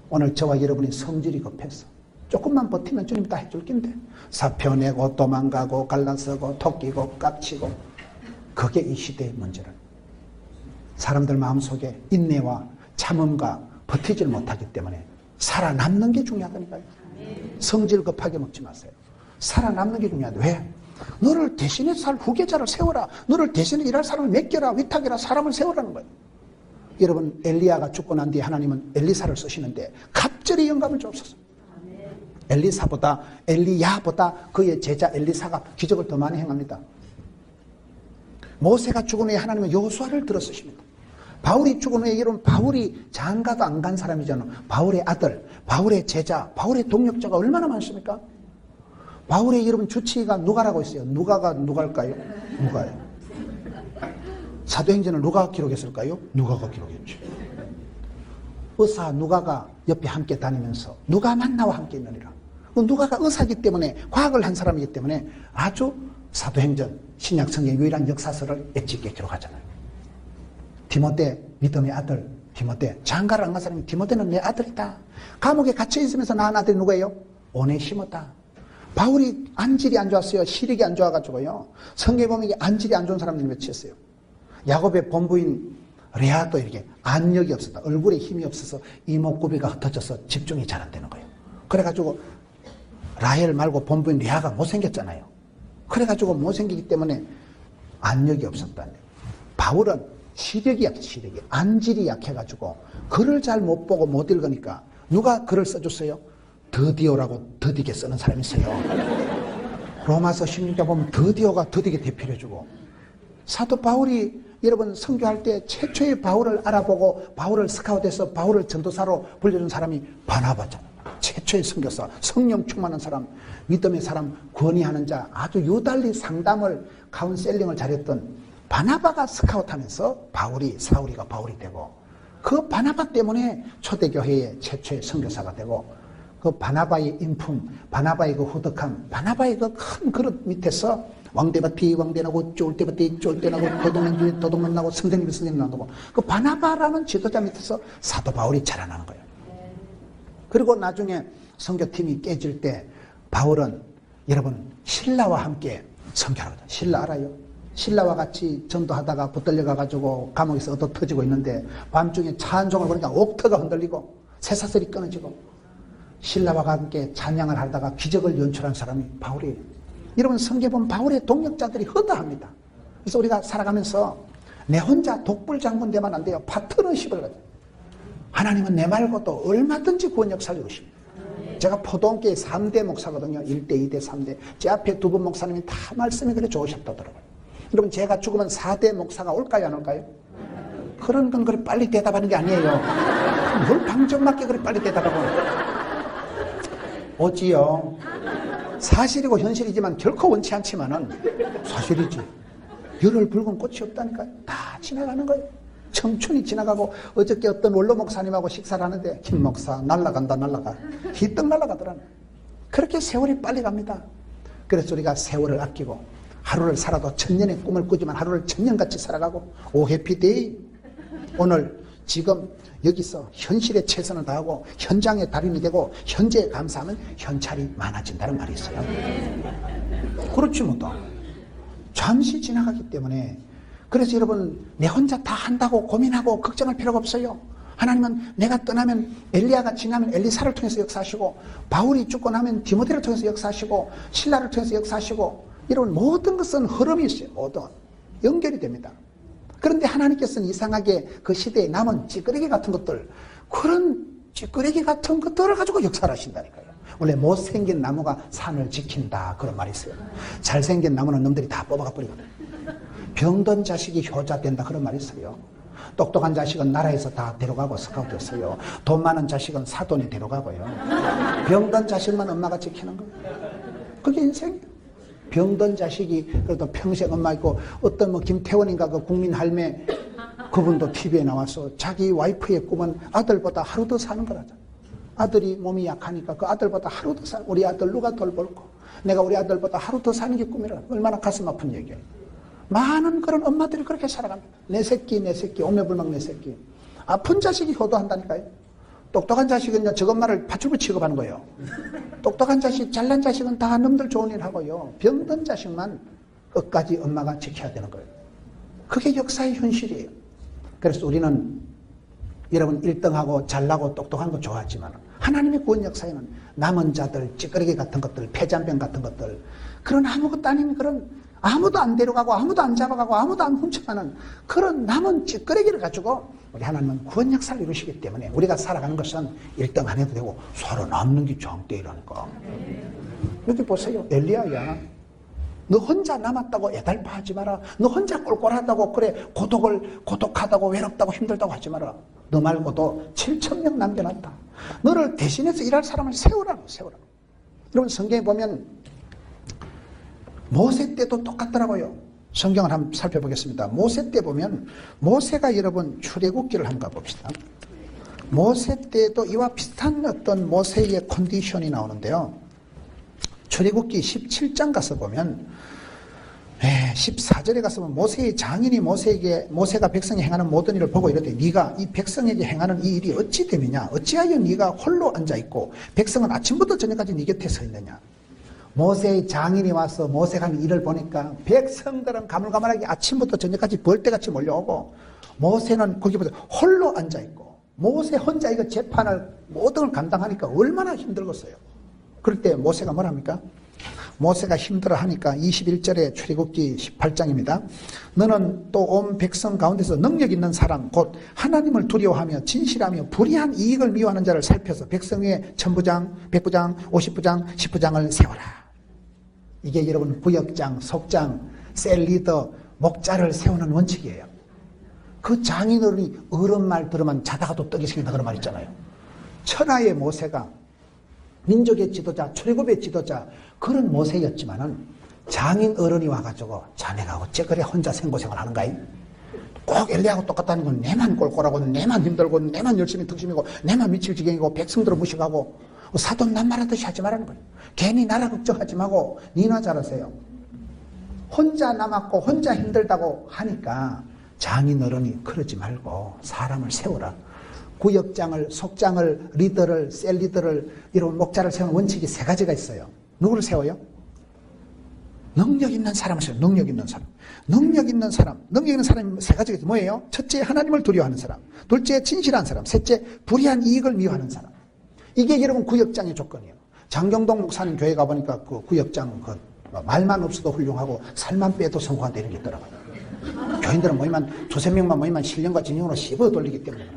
오늘 저와 여러분이 성질이 급해서 조금만 버티면 주님 다 해줄 낀데, 사표 내고 도망가고 갈라서고 토끼고 깝치고, 그게 이 시대의 문제를. 사람들 마음속에 인내와 참음과 버티질 못하기 때문에 살아남는 게 중요하다니까요. 성질 급하게 먹지 마세요. 살아남는 게 중요하다. 왜? 너를 대신해서 살 후계자를 세워라. 너를 대신해 일할 사람을 맡겨라. 위탁해라. 사람을 세우라는 거예요. 여러분, 엘리야가 죽고 난 뒤에 하나님은 엘리사를 쓰시는데 갑절의 영감을 주옵소서. 엘리야보다 그의 제자 엘리사가 기적을 더 많이 행합니다. 모세가 죽은 후에 하나님은 여호수아를 들어 쓰십니다. 바울이 죽은 후에 여러분, 바울이 장가도 안 간 사람이잖아요. 바울의 아들, 바울의 제자, 바울의 동력자가 얼마나 많습니까? 바울의 여러분 주치의가 누가라고 있어요. 누가가 누갈까요? 누가요. 사도행전을 누가 기록했을까요? 누가가 기록했죠. 의사 누가가 옆에 함께 다니면서 누가만 나와 함께 있느니라. 누가가 의사이기 때문에, 과학을 한 사람이기 때문에 아주 사도행전, 신약 성경 유일한 역사서를 엣지 있게 기록하잖아요. 디모데, 믿음의 아들 디모데, 장가를 안 간 사람이 디모데는 내 아들이다. 감옥에 갇혀 있으면서 낳은 아들이 누구예요? 오네시모다. 바울이 안질이 안 좋았어요. 시력이 안 좋아가지고요. 성경에 보면 안질이 안 좋은 사람들이 몇이 있어요. 야곱의 본부인 레아도 이렇게 안력이 없었다. 얼굴에 힘이 없어서 이목구비가 흩어져서 집중이 잘 안 되는 거예요. 그래가지고 라헬 말고 본부인 레아가 못생겼잖아요. 그래가지고 못생기기 때문에 안력이 없었다는 거예요. 바울은 시력이 약해, 시력이. 안질이 약해가지고 글을 잘 못 보고 못 읽으니까 누가 글을 써줬어요? 드디오라고 더디게 쓰는 사람이 있어요. 로마서 16장 보면 드디오가 더디게 대표해주고, 사도 바울이 여러분 선교할 때 최초의 바울을 알아보고 바울을 스카웃해서 바울을 전도사로 불려준 사람이 바나바잖아요. 최초의 선교사, 성령 충만한 사람, 믿음의 사람, 권위하는 자, 아주 유달리 상담을, 카운셀링을 잘했던 바나바가 스카웃하면서 사울이가 바울이 되고, 그 바나바 때문에 초대교회의 최초의 선교사가 되고, 그 바나바의 인품, 바나바의 그 후덕함, 바나바의 그 큰 그릇 밑에서 왕대밭이 왕대나고 쫄대밭이 쫄대나고 도둑놈이 도둑놈나고 선생님이 선생님 나고, 그 바나바라는 지도자 밑에서 사도 바울이 자라나는 거예요. 그리고 나중에 선교팀이 깨질 때 바울은 여러분 신라와 함께 선교하거든요. 신라 알아요? 신라와 같이 전도하다가 붙들려 가가지고 감옥에서 얻어 터지고 있는데 밤중에 찬송을 부르니까 옥터가 흔들리고 쇠사슬이 끊어지고, 신라와 함께 찬양을 하다가 기적을 연출한 사람이 바울이에요. 여러분 성경에 보면 바울의 동역자들이 허다합니다. 그래서 우리가 살아가면서 내 혼자 독불장군 되면 안 돼요. 파트너십을 가져요. 하나님은 내 말고도 얼마든지 구원 역사를 이루십니다. 제가 포동교회 3대 목사거든요. 1대, 2대, 3대. 제 앞에 두 분 목사님이 다 말씀이 그래 좋으셨다더라고요. 여러분 제가 죽으면 4대 목사가 올까요 안 올까요? 그런 건 그래 빨리 대답하는 게 아니에요. 뭘 방정맞게 그래 빨리 대답하고. 오지요. 사실이고 현실이지만 결코 원치 않지만은 사실이지. 열흘 붉은 꽃이 없다니까요. 다 지나가는 거예요. 청춘이 지나가고, 어저께 어떤 원로 목사님하고 식사를 하는데 김 목사 날라간다 날라가. 희떡 날라가더라. 그렇게 세월이 빨리 갑니다. 그래서 우리가 세월을 아끼고 하루를 살아도 천년의 꿈을 꾸지만 하루를 천년같이 살아가고, 오 해피데이. 오늘 지금 여기서 현실에 최선을 다하고 현장의 달인이 되고 현재에 감사하면 현찰이 많아진다는 말이 있어요. 그렇지 못하 잠시 지나가기 때문에. 그래서 여러분 내 혼자 다 한다고 고민하고 걱정할 필요가 없어요. 하나님은 내가 떠나면 엘리야가 지나면 엘리사를 통해서 역사하시고, 바울이 죽고 나면 디모데를 통해서 역사하시고, 신라를 통해서 역사하시고, 이런 모든 것은 흐름이 있어요. 모든 연결이 됩니다. 그런데 하나님께서는 이상하게 그 시대에 남은 찌끄레기 같은 것들, 그런 찌끄레기 같은 것들을 가지고 역사를 하신다니까요. 원래 못생긴 나무가 산을 지킨다 그런 말이 있어요. 잘생긴 나무는 놈들이 다 뽑아가 버리거든요. 병든 자식이 효자 된다 그런 말이 있어요. 똑똑한 자식은 나라에서 다 데려가고 스카우트했어요. 돈 많은 자식은 사돈이 데려가고요. 병든 자식만 엄마가 지키는 거예요. 그게 인생이에요. 병든 자식이 그래도 평생 엄마 있고, 어떤 뭐 김태원인가 그 국민 할매, 그분도 TV에 나와서 자기 와이프의 꿈은 아들보다 하루 더 사는 거라죠. 아들이 몸이 약하니까 그 아들보다 하루 더 사, 우리 아들 누가 돌볼고, 내가 우리 아들보다 하루 더 사는 게 꿈이라. 얼마나 가슴 아픈 얘기예요. 많은 그런 엄마들이 그렇게 살아갑니다. 내 새끼 오매불망 내 새끼. 아픈 자식이 효도한다니까요. 똑똑한 자식은요, 저것만을 파출부 취급하는 거예요. 똑똑한 자식, 잘난 자식은 다 놈들 좋은 일 하고요. 병든 자식만 끝까지 엄마가 지켜야 되는 거예요. 그게 역사의 현실이에요. 그래서 우리는 여러분 1등하고 잘나고 똑똑한 거 좋아하지만, 하나님의 구원 역사에는 남은 자들, 찌끄레기 같은 것들, 폐잔병 같은 것들, 그런 아무것도 아닌 그런, 아무도 안 데려가고 아무도 안 잡아가고 아무도 안 훔쳐가는 그런 남은 찌끄레기를 가지고 우리 하나님은 구원 역사를 이루시기 때문에 우리가 살아가는 것은 1등 안 해도 되고 살아남는 게 장대라니까. 여기 보세요. 엘리야야, 너 혼자 남았다고 애달파하지 마라. 너 혼자 꼴꼴하다고 그래 고독하다고 외롭다고 힘들다고 하지 마라. 너 말고도 7,000명 남겨놨다. 너를 대신해서 일할 사람을 세우라고. 여러분 성경에 보면 모세 때도 똑같더라고요. 성경을 한번 살펴보겠습니다. 모세 때 보면, 모세가 여러분 출애굽기를 한번 가봅시다. 모세 때도 이와 비슷한 어떤 모세의 컨디션이 나오는데요. 출애굽기 17장 가서 보면 14절에 가서 보면 모세의 장인이 모세가 백성이 행하는 모든 일을 보고 이르되, 네가 이 백성에게 행하는 이 일이 어찌 됨이냐? 어찌하여 네가 홀로 앉아있고 백성은 아침부터 저녁까지 네 곁에 서 있느냐? 모세의 장인이 와서 모세가 하는 일을 보니까 백성들은 가물가물하게 아침부터 저녁까지 벌떼같이 몰려오고, 모세는 거기보다 홀로 앉아있고, 모세 혼자 이거 재판을 모든 걸 감당하니까 얼마나 힘들겠어요. 그럴 때 모세가 뭐랍니까? 모세가 힘들어하니까 21절에 출애굽기 18장입니다. 너는 또 온 백성 가운데서 능력 있는 사람 곧 하나님을 두려워하며 진실하며 불의한 이익을 미워하는 자를 살펴서 백성의 천부장, 백부장, 50부장, 10부장을 세워라. 이게 여러분 부역장, 속장, 셀 리더, 목자를 세우는 원칙이에요. 그 장인어른이 어른 말 들으면 자다가도 떡이 생긴다 그런 말 있잖아요. 천하의 모세가 민족의 지도자, 출애굽의 지도자 그런 모세였지만은 장인 어른이 와가지고 자네가 어째 그래 혼자 생고생을 하는가이? 꼭 엘리야하고 똑같다는 건 내만 꼴꼴하고 내만 힘들고 내만 열심히 득심이고 내만 미칠 지경이고 백성들을 무식하고 사돈 남말하듯이 하지 말라는 거예요. 괜히 나라 걱정하지 말고 니나 잘하세요. 혼자 남았고 혼자 힘들다고 하니까 장인 어른이 그러지 말고 사람을 세워라. 구역장을, 속장을, 리더를, 셀 리더를, 이런 목자를 세우는 원칙이 3가지가 있어요. 누구를 세워요? 능력 있는 사람을 세워요. 능력 있는 사람. 능력 있는 사람. 능력 있는 사람이 3가지가 있어요. 뭐예요? 첫째, 하나님을 두려워하는 사람. 둘째, 진실한 사람. 셋째, 불의한 이익을 미워하는 사람. 이게 여러분 구역장의 조건이에요. 장경동 목사님 교회 가보니까 그 구역장, 말만 없어도 훌륭하고 살만 빼도 성공한다 이런 게 있더라고요. 교인들은 모이면 2-3명만 모이면 신령과 진영으로 씹어 돌리기 때문에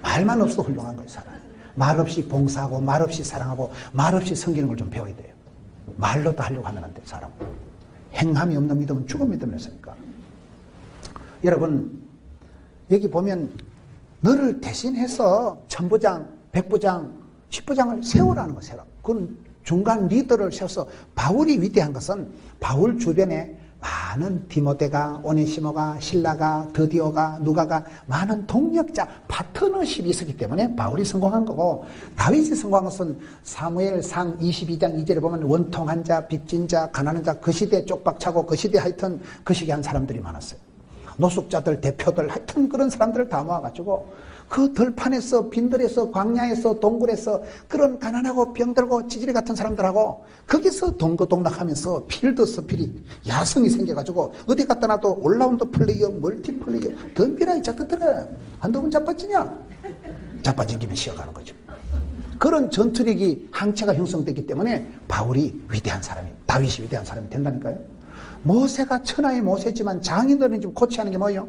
말만 없어도 훌륭한 거예요. 사람. 말 없이 봉사하고 말 없이 사랑하고 말 없이 섬기는 걸 좀 배워야 돼요. 말로 다 하려고 하면 안 돼요. 사람. 행함이 없는 믿음은 죽은 믿음이었으니까. 여러분 여기 보면 너를 대신해서 천부장, 백부장, 10부장을 세우라는 거예요. 그건 중간 리더를 세워서 바울이 위대한 것은 바울 주변에 많은 디모데가, 오네시모가, 실라가, 드디오가, 누가가 많은 동력자, 파트너십이 있었기 때문에 바울이 성공한 거고 다윗이 성공한 것은 사무엘상 22장 2절에 보면 원통한 자, 빚진 자, 가난한 자 그 시대에 쪽박차고 그 시대에 하여튼 그 시기에 한 사람들이 많았어요. 노숙자들, 대표들 하여튼 그런 사람들을 다 모아가지고 그 들판에서 빈들에서 광야에서 동굴에서 그런 가난하고 병들고 찌질이 같은 사람들하고 거기서 동거동락하면서 필드 스피릿 야성이 생겨가지고 어디 갖다 놔도 올라운드 플레이어 멀티플레이어 덤비라 이 작들아 한두 번 자빠지냐? 자빠진 김에 쉬어가는 거죠. 그런 전투력이 항체가 형성됐기 때문에 바울이 위대한 사람이 다윗이 위대한 사람이 된다니까요. 모세가 천하의 모세지만 장인들은 좀 코치하는 게 뭐예요?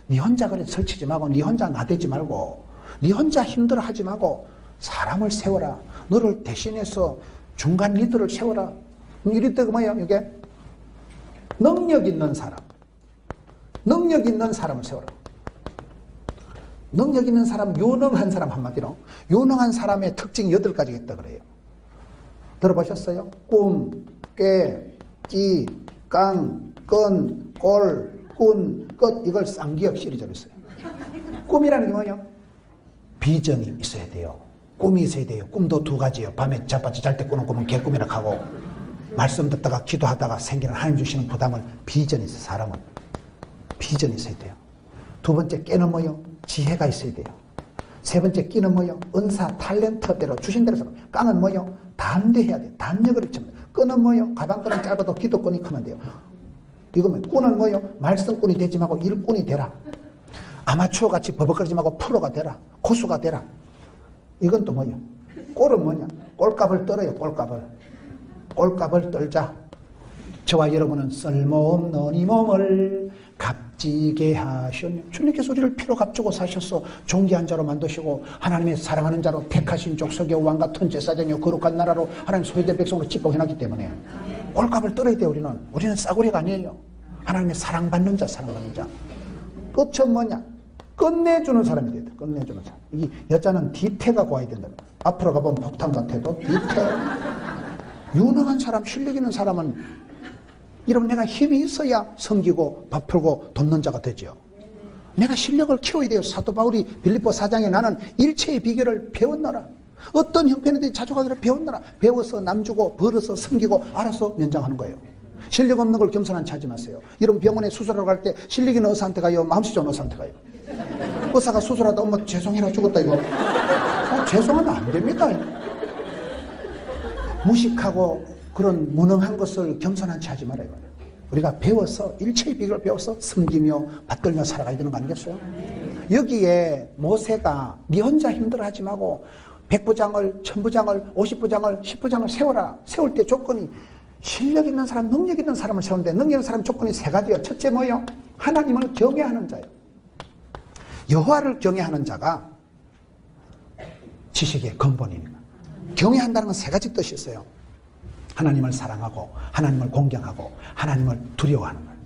네 혼자 그래 설치지 말고 네 혼자 나대지 말고 네 혼자 힘들어하지 말고 사람을 세워라. 너를 대신해서 중간 리더를 세워라. 이 리더가 뭐예요? 이게 능력 있는 사람. 능력 있는 사람을 세워라. 능력 있는 사람, 유능한 사람 한마디로 유능한 사람의 특징이 8가지가 있다 그래요. 들어보셨어요? 꿈, 꾀, 끼, 깡, 끈, 꼴, 꾼, 끝 이걸 쌍기역 시리즈로 했어요. 꿈이라는 게 뭐냐? 비전이 있어야 돼요. 꿈이 있어야 돼요. 꿈도 2가지예요. 밤에 자빠져 잘 때 꾸는 꿈은 개꿈이라 하고 말씀 듣다가 기도하다가 생기는 하나님 주시는 부담을 비전이 있어요. 사람은 비전이 있어야 돼요. 2번째 깨는 뭐요? 지혜가 있어야 돼요. 3번째 끼는 뭐요? 은사, 탤런트대로 주신 대로 깡은 뭐요? 담대해야 돼요. 담력을 입힙니다. 끈은 뭐요? 가방끈은 짧아도 기도끈이 크면 돼요. 이거면 꾼은 뭐요? 말썽꾼이 되지 말고 일꾼이 되라. 아마추어같이 버벅거리지 말고 프로가 되라. 고수가 되라. 이건 또 뭐요? 꼴은 뭐냐? 꼴값을 떨어요. 꼴값을 떨자. 저와 여러분은 쓸모없는 이 몸을 값지게 하셨네. 주님께서 우리를 피로 값주고 사셨어. 존귀한 자로 만드시고 하나님의 사랑하는 자로 택하신 족속의 왕 같은 제사장이요 거룩한 나라로 하나님 소유된 백성으로 집복해놨기 때문에 꼴값을 떨어야 돼요. 우리는 싸구려가 아니에요. 하나님의 사랑받는 자. 끝은 뭐냐? 끝내주는 사람이 돼야 돼. 끝내주는 사람. 이 여자는 뒤태가 고와야 된다. 앞으로 가보면 폭탄 같아도 뒤태. 유능한 사람, 실력 있는 사람은 이러면 내가 힘이 있어야 섬기고 밥 풀고 돕는 자가 되죠. 내가 실력을 키워야 돼요. 사도 바울이 빌립보 4장에 나는 일체의 비결을 배웠노라. 어떤 형편에도 자족하기를 배웠노라. 배워서 남주고 벌어서 섬기고 알아서 연장하는 거예요. 실력 없는 걸 겸손한 체 하지 마세요. 이런 병원에 수술하러 갈 때 실력 있는 의사한테 가요? 마음씨 좋은 의사한테 가요? 의사가 수술하다 엄마 죄송해라 죽었다 이거. 죄송하면 안 됩니다. 무식하고 그런 무능한 것을 겸손한 체 하지 말아요. 우리가 배워서 일체의 비결을 배워서 섬기며 받들며 살아가야 되는 거 아니겠어요? 여기에 모세가 네 혼자 힘들어하지 말고 100부장을, 1000부장을, 50부장을, 10부장을 세워라. 세울 때 조건이 실력 있는 사람, 능력 있는 사람을 세우는데 능력 있는 사람 조건이 세 가지요. 첫째 뭐요? 하나님을 경외하는 자요. 여호와를 경외하는 자가 지식의 근본입니다. 경외한다는 건 세 가지 뜻이 있어요. 하나님을 사랑하고 하나님을 공경하고 하나님을 두려워하는 거예요.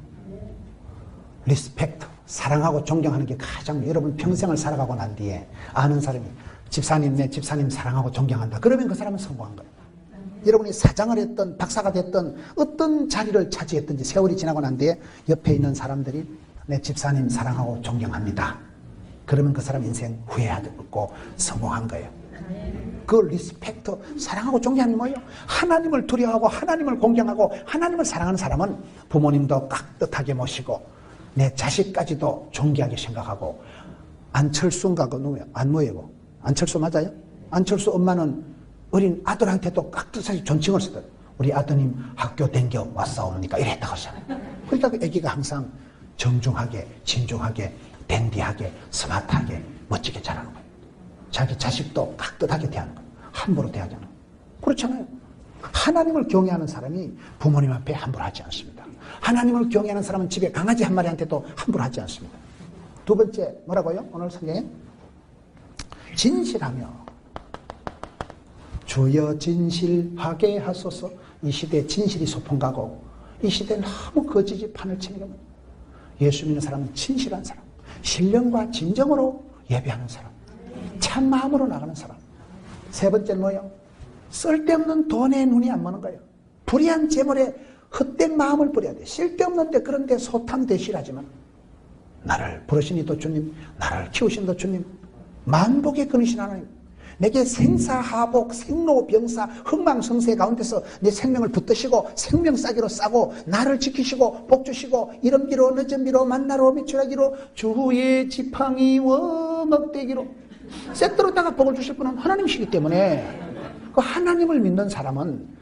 리스펙트, 사랑하고 존경하는 게 가장 여러분 평생을 살아가고 난 뒤에 아는 사람이 집사님, 내 집사님 사랑하고 존경한다. 그러면 그 사람은 성공한 거예요. 여러분이 사장을 했던 박사가 됐던 어떤 자리를 차지했든지 세월이 지나고 난 뒤에 옆에 있는 사람들이 내 집사님 사랑하고 존경합니다. 그러면 그 사람 인생 후회하지 않고 성공한 거예요. 그 리스펙트, 사랑하고 존경하는 게 뭐예요? 하나님을 두려워하고 하나님을 공경하고 하나님을 사랑하는 사람은 부모님도 깍듯하게 모시고 내 자식까지도 존귀하게 생각하고 안철수인가 그 누구야? 안무예고 안철수 맞아요? 안철수 엄마는 어린 아들한테도 깍듯하게 존칭을 쓰더라고요. 우리 아드님 학교 댕겨 왔사옵니까? 이랬다고 하잖아요. 그러니까 그 애기가 항상 정중하게, 진중하게, 댄디하게, 스마트하게, 멋지게 자라는 거예요. 자기 자식도 깍듯하게 대하는 거예요. 함부로 대하지 않아요. 그렇잖아요. 하나님을 경외하는 사람이 부모님 앞에 함부로 하지 않습니다. 하나님을 경외하는 사람은 집에 강아지 한 마리한테도 함부로 하지 않습니다. 두 번째 뭐라고요? 오늘 성경에 진실하며 주여 진실하게 하소서. 이 시대에 진실이 소풍가고 이 시대에 너무 거짓이 판을 치는 겁니다. 예수 믿는 사람은 진실한 사람, 신령과 진정으로 예배하는 사람, 참 마음으로 나가는 사람. 세 번째는 뭐예요? 쓸데없는 돈에 눈이 안 머는 거예요. 불의한 재물에 헛된 마음을 버려야 돼. 쓸데없는데 그런데 소탐대실하지만 나를 부르신 이도 주님, 나를 키우신 이도 주님, 만복의 근이신 하나님, 내게 생사하복, 생로병사, 흥망성쇠 가운데서 내 생명을 붙드시고 생명싸기로 싸고 나를 지키시고 복주시고 이름기로 늦은비로 만나러 미추라기로 주의 지팡이와 먹대기로 세트로다가 복을 주실 분은 하나님이시기 때문에 그 하나님을 믿는 사람은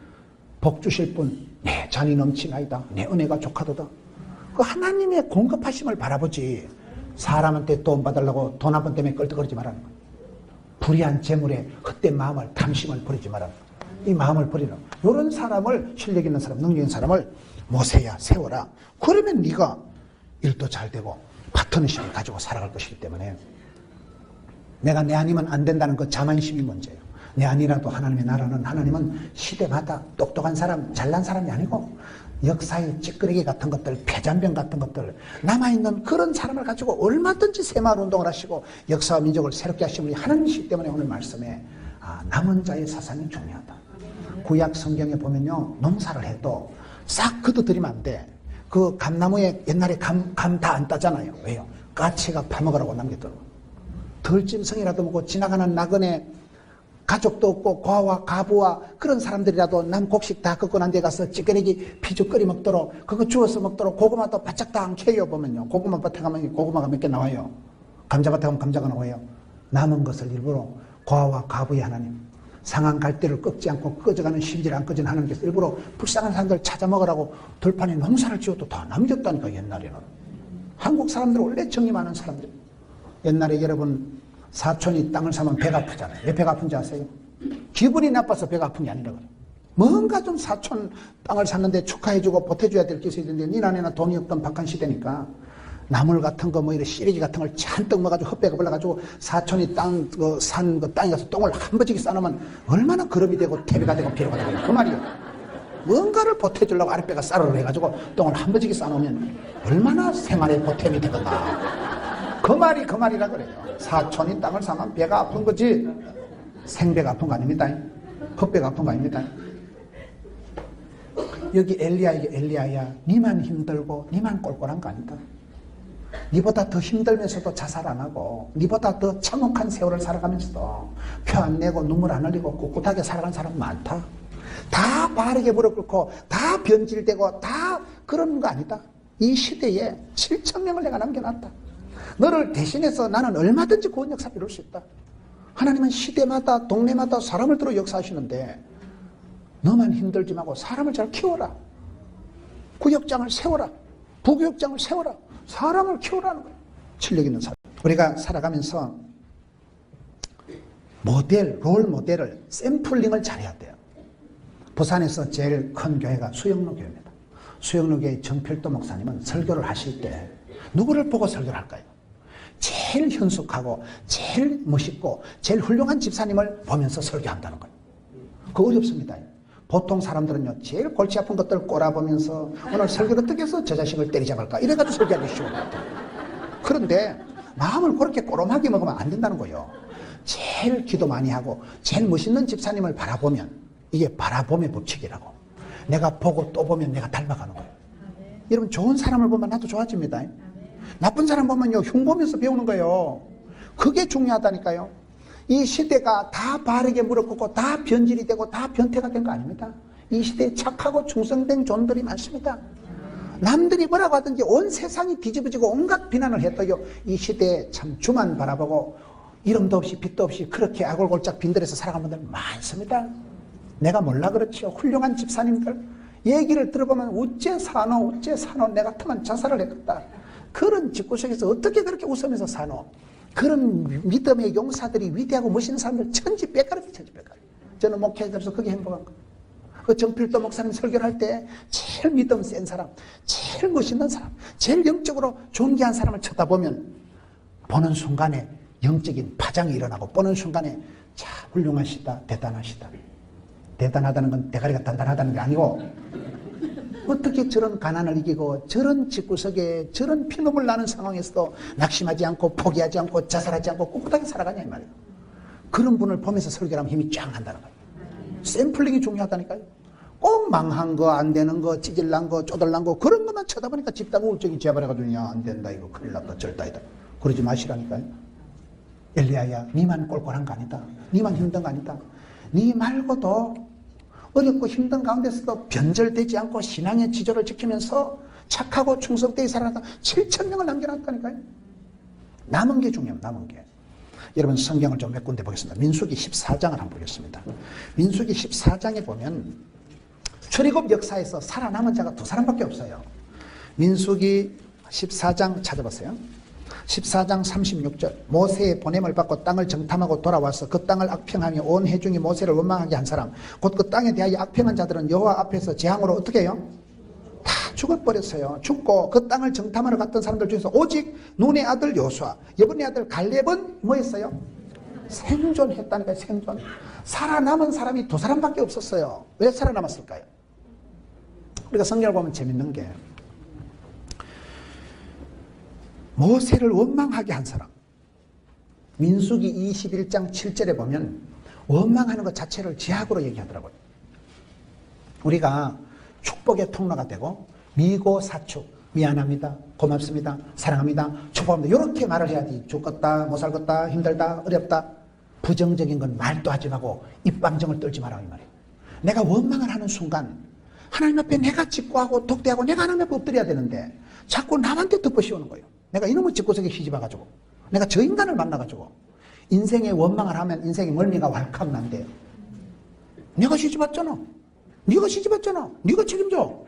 복 주실 분, 내 잔이 넘치나이다, 내 은혜가 족하도다, 그 하나님의 공급하심을 바라보지 사람한테 돈 받으려고 돈 한 번 때문에 껄떡거리지 말라는 거예요. 불의한 재물에 헛된 마음을, 탐심을 버리지 마라. 이 마음을 버리라. 이런 사람을, 실력 있는 사람, 능력 있는 사람을 모세야, 세워라. 그러면 네가 일도 잘 되고 파트너십을 가지고 살아갈 것이기 때문에 내가 내 아니면 안 된다는 그 자만심이 문제예요. 내 아니라도 하나님의 나라는, 하나님은 시대마다 똑똑한 사람, 잘난 사람이 아니고 역사의 찌끄레기 같은 것들, 폐잔병 같은 것들, 남아있는 그런 사람을 가지고 얼마든지 새마을 운동을 하시고 역사와 민족을 새롭게 하신 분이 하나님이시기 때문에 오늘 말씀에 남은 자의 사상이 중요하다. 구약 성경에 보면요, 농사를 해도 싹 걷어들이면 안 돼. 그 감나무에 옛날에 감 다 안 따잖아요. 왜요? 까치가 파먹으라고 남겼더라고. 덜짐승이라도 먹고 지나가는 나그네 가족도 없고 고아와 가부와 그런 사람들이라도 남 곡식 다 걷고 난 데 가서 찌꺼내기 피죽 끓여 먹도록, 그거 주워서 먹도록 고구마도 바짝 다 안 캐요. 보면요, 고구마밭에 가면 고구마가 몇 개 나와요. 감자밭에 가면 감자가 나와요. 남은 것을 일부러 고아와 가부의 하나님, 상한 갈대를 꺾지 않고 꺼져가는 심지를 안 꺼진 하나님께서 일부러 불쌍한 사람들 찾아 먹으라고 들판에 농사를 지어도 다 남겼다니까. 옛날에는 한국 사람들 원래 정이 많은 사람들. 옛날에 여러분 사촌이 땅을 사면 배가 아프잖아요. 왜 배가 아픈지 아세요? 기분이 나빠서 배가 아픈 게 아니라 그래요. 뭔가 좀 사촌 땅을 샀는데 축하해주고 보태줘야 될 게 있어야 되는데 니나네나 돈이 없던 박한 시대니까 나물 같은 거 뭐 이런 씨래기 같은 걸 잔뜩 먹어가지고 헛배가 불러가지고 사촌이 땅 산 그 땅에 가서 똥을 한 번씩 싸놓으면 얼마나 거름이 되고 태비가 되고 비료가 되고 그 말이에요. 뭔가를 보태주려고 아랫배가 쌀을 해가지고 똥을 한 번씩 싸놓으면 얼마나 생활에 보탬이 되겠나. 그 말이라 그래요. 사촌이 땅을 사면 배가 아픈 거지 생배가 아픈 거 아닙니다. 헛배가 아픈 거 아닙니다. 여기 엘리야야, 니만 힘들고 니만 꼴꼴한 거 아니다. 니보다 더 힘들면서도 자살 안 하고 니보다 더 참혹한 세월을 살아가면서도 표 안 내고 눈물 안 흘리고 꿋꿋하게 살아간 사람 많다. 다 바르게 무릎 꿇고 다 변질되고 다 그런 거 아니다. 이 시대에 7,000명을 내가 남겨놨다. 너를 대신해서 나는 얼마든지 구원 역사를 이룰 수 있다. 하나님은 시대마다 동네마다 사람을 들어 역사하시는데 너만 힘들지 말고 사람을 잘 키워라. 구역장을 세워라. 부구역장을 세워라. 사람을 키우라는 거예요. 실력 있는 사람. 우리가 살아가면서 롤 모델을 샘플링을 잘해야 돼요. 부산에서 제일 큰 교회가 수영로 교회입니다. 수영로 교회 정필도 목사님은 설교를 하실 때 누구를 보고 설교를 할까요? 제일 현숙하고 제일 멋있고 제일 훌륭한 집사님을 보면서 설교한다는 거예요. 그거 어렵습니다. 보통 사람들은요, 제일 골치 아픈 것들 꼬라보면서 오늘 설교를 어떻게 해서 저 자식을 때리잡을까 이래가지고 설교하기 쉬운 것 같아요. 그런데 마음을 그렇게 꼬롬하게 먹으면 안 된다는 거예요. 제일 기도 많이 하고 제일 멋있는 집사님을 바라보면 이게 바라봄의 법칙이라고. 내가 보고 또 보면 내가 닮아가는 거예요. 여러분, 좋은 사람을 보면 나도 좋아집니다. 나쁜 사람 보면요, 흉보면서 배우는 거예요. 그게 중요하다니까요. 이 시대가 다 바르게 무릎 꿇고 다 변질이 되고 다 변태가 된 거 아닙니다. 이 시대에 착하고 충성된 존들이 많습니다. 남들이 뭐라고 하든지 온 세상이 뒤집어지고 온갖 비난을 해도요, 이 시대에 참 주만 바라보고 이름도 없이 빛도 없이 그렇게 아골골짝 빈들에서 살아간 분들 많습니다. 내가 몰라 그렇지요. 훌륭한 집사님들 얘기를 들어보면 어째 사노 내 같으면 자살을 했겠다. 그런 집구석에서 어떻게 그렇게 웃으면서 사노. 그런 믿음의 용사들이 위대하고 멋있는 사람들 천지백가르기. 저는 목회자로서 그게 행복한 거예요. 그 정필도 목사님 설교를 할 때 제일 믿음 센 사람, 제일 멋있는 사람, 제일 영적으로 존귀한 사람을 쳐다보면 보는 순간에 영적인 파장이 일어나고 보는 순간에 자, 훌륭하시다, 대단하시다. 대단하다는 건 대가리가 단단하다는 게 아니고 어떻게 저런 가난을 이기고 저런 집구석에 저런 피눈물 나는 상황에서도 낙심하지 않고 포기하지 않고 자살하지 않고 꿋꿋하게 살아가냐 이 말이에요. 그런 분을 보면서 설교를 하면 힘이 쫙 난다는 거예요. 샘플링이 중요하다니까요. 꼭 망한 거, 안 되는 거, 찌질난 거, 쪼들난 거 그런 것만 쳐다보니까 집단 우울증이 재발해가지고 야, 안 된다 이거 큰일 났다 절다이다. 그러지 마시라니까요. 엘리야야, 니만 꼴꼴한 거 아니다. 니만 힘든 거 아니다. 니 말고도 어렵고 힘든 가운데서도 변절되지 않고 신앙의 지조를 지키면서 착하고 충성되게 살아가다 7,000명을 남겨놨다니까요. 남은 게 중요해요. 남은 게. 여러분, 성경을 좀 몇 군데 보겠습니다. 민수기 14장을 한번 보겠습니다. 민수기 14장에 보면 출애굽 역사에서 살아남은 자가 2사람밖에 없어요. 민수기 14장 찾아보세요. 14장 36절 모세의 보냄을 받고 땅을 정탐하고 돌아와서 그 땅을 악평하며 온 회중이 모세를 원망하게 한 사람 곧 그 땅에 대하여 악평한 자들은 여호와 앞에서 재앙으로 어떻게 해요? 다 죽어버렸어요. 죽고 그 땅을 정탐하러 갔던 사람들 중에서 오직 눈의 아들 여호수아 여분의 아들 갈렙은 뭐였어요? 생존했다니까요. 생존. 살아남은 사람이 2사람밖에 없었어요. 왜 살아남았을까요? 우리가 성경을 보면 재밌는 게 모세를 원망하게 한 사람. 민수기 21장 7절에 보면 원망하는 것 자체를 제약으로 얘기하더라고요. 우리가 축복의 통로가 되고 미고사축, 미안합니다, 고맙습니다, 사랑합니다, 축복합니다 이렇게 말을 해야지. 죽겠다, 못 살겠다, 힘들다, 어렵다 부정적인 건 말도 하지 말고 입방정을 떨지 마라 이 말이에요. 내가 원망을 하는 순간 하나님 앞에 내가 직고하고 독대하고 내가 하나님 앞에 엎드려야 되는데 자꾸 남한테 덮어씌우는 거예요. 내가 이놈의 집구석에 휘집어가지고 내가 저 인간을 만나가지고 인생에 원망을 하면 인생의 멀미가 왈칵 난대요. 내가 시집왔잖아. 네가 시집왔잖아. 네가 책임져.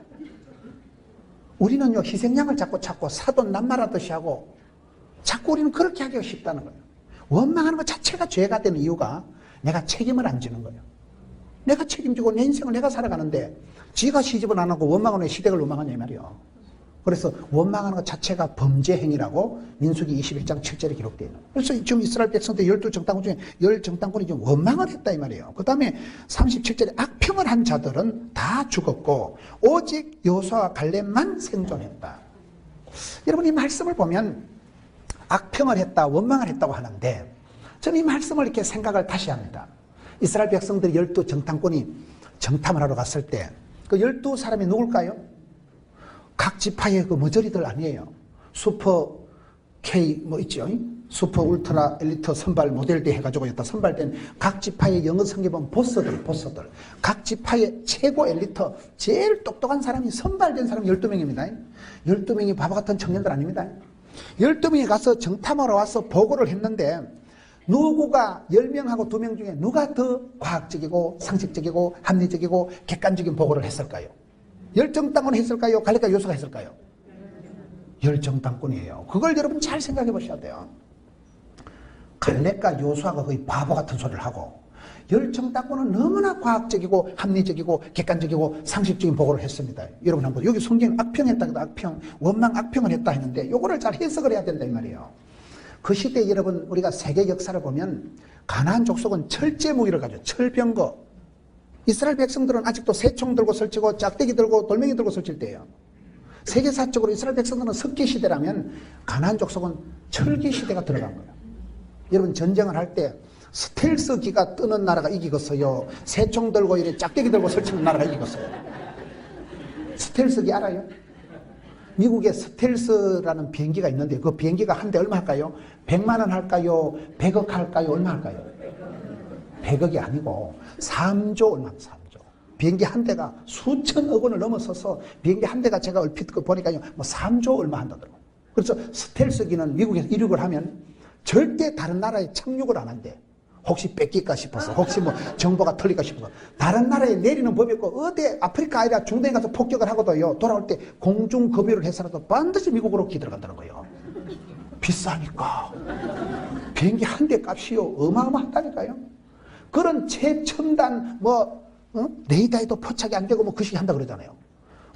우리는요 희생양을 자꾸 찾고 사돈 낱말하듯이 하고 자꾸 우리는 그렇게 하기가 쉽다는 거예요. 원망하는 것 자체가 죄가 되는 이유가 내가 책임을 안 지는 거예요. 내가 책임지고 내 인생을 내가 살아가는데 지가 시집을 안 하고 원망은 왜 시댁을 원망하냐 이 말이에요. 그래서 원망하는 것 자체가 범죄 행위라고 민수기 21장 7절에 기록되어 있는. 그래서 지금 이스라엘 백성들 12정탐꾼 중에 10정탐꾼이 좀 원망을 했다 이 말이에요. 그 다음에 37절에 악평을 한 자들은 다 죽었고 오직 여호수아와 갈렙만 생존했다. 여러분 이 말씀을 보면 악평을 했다 원망을 했다고 하는데 저는 이 말씀을 이렇게 생각을 다시 합니다. 이스라엘 백성들이 12정탐꾼이 정탐을 하러 갔을 때 그 12사람이 누굴까요? 각 지파의 그 머저리들 아니에요. 슈퍼 K 뭐 있죠. 슈퍼 울트라 엘리트 선발 모델대 해가지고 여기다 선발된 각 지파의 영어 성경본 보스들. 각 지파의 최고 엘리트 제일 똑똑한 사람이 선발된 사람이 12명입니다. 12명이 바보 같은 청년들 아닙니다. 12명이 가서 정탐하러 와서 보고를 했는데 누구가 10명하고 2명 중에 누가 더 과학적이고 상식적이고 합리적이고 객관적인 보고를 했을까요? 열정당은 했을까요? 갈렙과 여호수아가 했을까요? 열정당꾼이에요. 그걸 여러분 잘 생각해 보셔야 돼요. 갈렙과 여호수아가 거의 바보 같은 소리를 하고 열정당군은 너무나 과학적이고 합리적이고 객관적이고 상식적인 보고를 했습니다. 여러분 한번 여기 성경 악평했다 해도 악평, 원망 악평을 했다 했는데 요거를 잘 해석을 해야 된다 이 말이에요. 그 시대 여러분 우리가 세계 역사를 보면 가나안 족속은 철제 무기를 가지고 철병거, 이스라엘 백성들은 아직도 새총 들고 설치고 짝대기 들고 돌멩이 들고 설칠 때예요. 세계사적으로 이스라엘 백성들은 석기 시대라면 가나안 족속은 철기 시대가 들어간 거예요. 여러분 전쟁을 할 때 스텔스기가 뜨는 나라가 이기겠어요? 새총 들고 이래 짝대기 들고 설치는 나라가 이기겠어요? 스텔스기 알아요? 미국에 스텔스라는 비행기가 있는데 그 비행기가 한 대 얼마 할까요? 100만 원 할까요? 100억 할까요? 얼마 할까요? 100억이 아니고 3조 얼마, 3조. 비행기 한 대가 수천억 원을 넘어서서 비행기 한 대가 제가 얼핏 보니까요, 뭐 3조 얼마 한다더라고요. 그래서 스텔스기는 미국에서 이륙을 하면 절대 다른 나라에 착륙을 안 한대. 혹시 뺏길까 싶어서, 혹시 뭐 정보가 틀릴까 싶어서. 다른 나라에 내리는 법이 없고, 어디 아프리카 아니라 중동에 가서 폭격을 하고도요, 돌아올 때 공중급유를 해서라도 반드시 미국으로 기들어간다는 거예요. 비싸니까. 비행기 한 대 값이요, 어마어마하다니까요. 그런 최첨단, 레이더에도 포착이 안 되고 그 시기 한다 그러잖아요.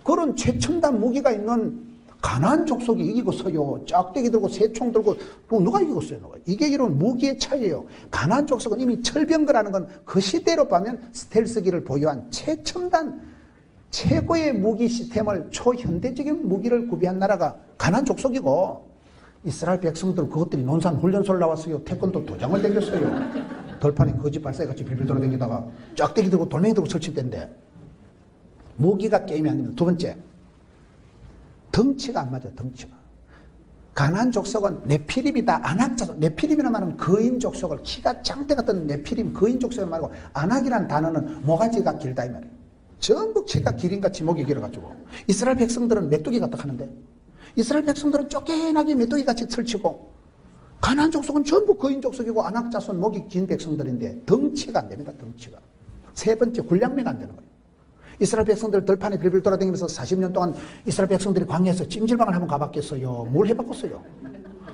그런 최첨단 무기가 있는 가나안 족속이 이기고서요, 짝대기 들고 새총 들고 누가 이기겠어요? 누가? 이게 이런 무기의 차이예요. 가나안 족속은 이미 철병거라는 건 그 시대로 보면 스텔스기를 보유한 최첨단 최고의 무기 시스템을 초현대적인 무기를 구비한 나라가 가나안 족속이고, 이스라엘 백성들 그것들이 논산 훈련소를 나왔어요. 태권도 도장을 당겼어요. 덜판에 거짓 발사해같이 빌빌 돌아다니다가 짝대기 들고 돌멩이 들고 설치된대. 무기가 게임이 아닙니다. 두 번째, 덩치가 안 맞아요. 덩치가. 가나안 족속은 네피림이다. 아낙자손. 네피림이라는 말은 거인 족속을, 키가 장대 같은 네피림 거인 족속을 말고, 아낙이라는 단어는 모가지가 길다 이 말이에요. 전부 키가 기린같이 목이 길어가지고 이스라엘 백성들은 메뚜기 같다 하는데, 이스라엘 백성들은 쪼개나게 메뚜기같이 설치고, 가나안 족속은 전부 거인 족속이고 아낙자손 목이 긴 백성들인데 덩치가 안 됩니다. 덩치가. 세 번째, 군량미가 안 되는 거예요. 이스라엘 백성들 들판에 빌빌 돌아다니면서 40년 동안 이스라엘 백성들이 광야에서 찜질방을 한번 가봤겠어요? 뭘 해봤겠어요?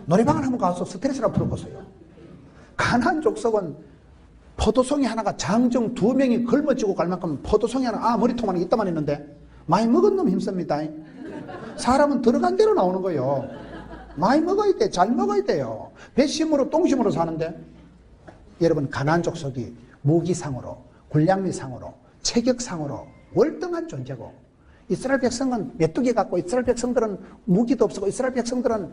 노래방을 한번 가서 스트레스를 풀었겠어요? 가나안 족속은 포도송이 하나가 장정 2명이 걸머지고 갈 만큼 포도송이 하나, 머리통 하나 이따만 있는데 많이 먹은 놈 힘씁니다. 사람은 들어간 대로 나오는 거예요. 많이 먹어야 돼. 잘 먹어야 돼요. 배심으로 똥심으로 사는데, 여러분 가나안 족속이 무기상으로, 군량미상으로, 체격상으로 월등한 존재고, 이스라엘 백성은 메뚜기 같고, 이스라엘 백성들은 무기도 없었고, 이스라엘 백성들은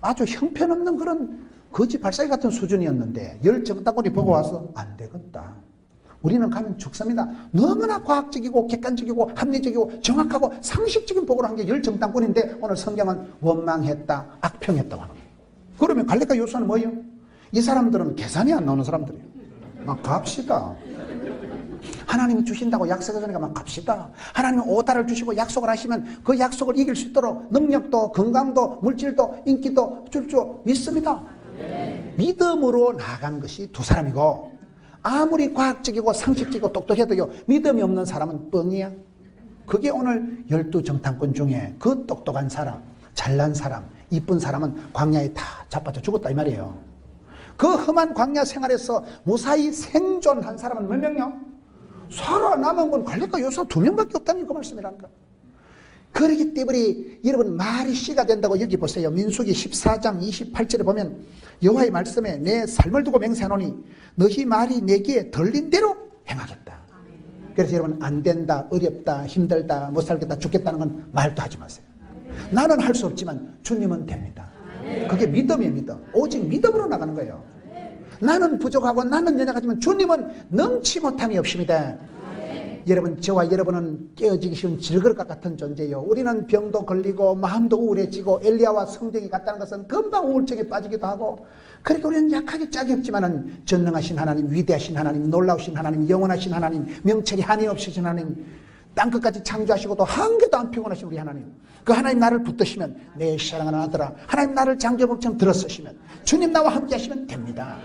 아주 형편없는 그런 거지 발사기 같은 수준이었는데, 열정당군이 보고 와서 안 되겠다. 우리는 가면 죽습니다. 너무나 과학적이고 객관적이고 합리적이고 정확하고 상식적인 보고를 한 게 열정당군인데, 오늘 성경은 원망했다, 악평했다고 하는 거예요. 그러면 갈렙과 요수아는 뭐예요? 이 사람들은 계산이 안 나오는 사람들이에요. 막 갑시다. 하나님이 주신다고 약속해주니까 막 갑시다. 하나님은 오다를 주시고 약속을 하시면 그 약속을 이길 수 있도록 능력도 건강도 물질도 인기도 줄 줄 믿습니다. 믿음으로 나아간 것이 두 사람이고, 아무리 과학적이고 상식적이고 똑똑해도요, 믿음이 없는 사람은 뻥이야. 그게 오늘 12정탐꾼 중에 그 똑똑한 사람, 잘난 사람, 이쁜 사람은 광야에 다 자빠져 죽었다 이 말이에요. 그 험한 광야 생활에서 무사히 생존한 사람은 몇 명이요? 살아남은 건 갈렙과 요수아 2명밖에 없다는 그 말씀이란가. 그렇기 때문에 여러분 말이 씨가 된다고 여기 보세요. 민수기 14장 28절에 보면 여호와의 말씀에 내 삶을 두고 맹세하노니 너희 말이 내게 들린 대로 행하겠다. 그래서 여러분 안 된다, 어렵다, 힘들다, 못 살겠다, 죽겠다는 건 말도 하지 마세요. 나는 할 수 없지만 주님은 됩니다. 그게 믿음이에요. 믿음. 오직 믿음으로 나가는 거예요. 나는 부족하고 나는 연약하지만 주님은 넘치 못함이 없습니다. 여러분, 저와 여러분은 깨어지기 쉬운 질그릇과 같은 존재예요. 우리는 병도 걸리고 마음도 우울해지고 엘리야와 성경이 같다는 것은 금방 우울증에 빠지기도 하고, 그러니까 우리는 약하게 짝이 없지만은 전능하신 하나님, 위대하신 하나님, 놀라우신 하나님, 영원하신 하나님, 명철이 한이 없으신 하나님, 땅끝까지 창조하시고도 한 개도 안 피곤하신 우리 하나님, 그 하나님 나를 붙드시면, 내 사랑하는 아들아, 하나님 나를 장제복처럼 들어서시면, 주님 나와 함께 하시면 됩니다.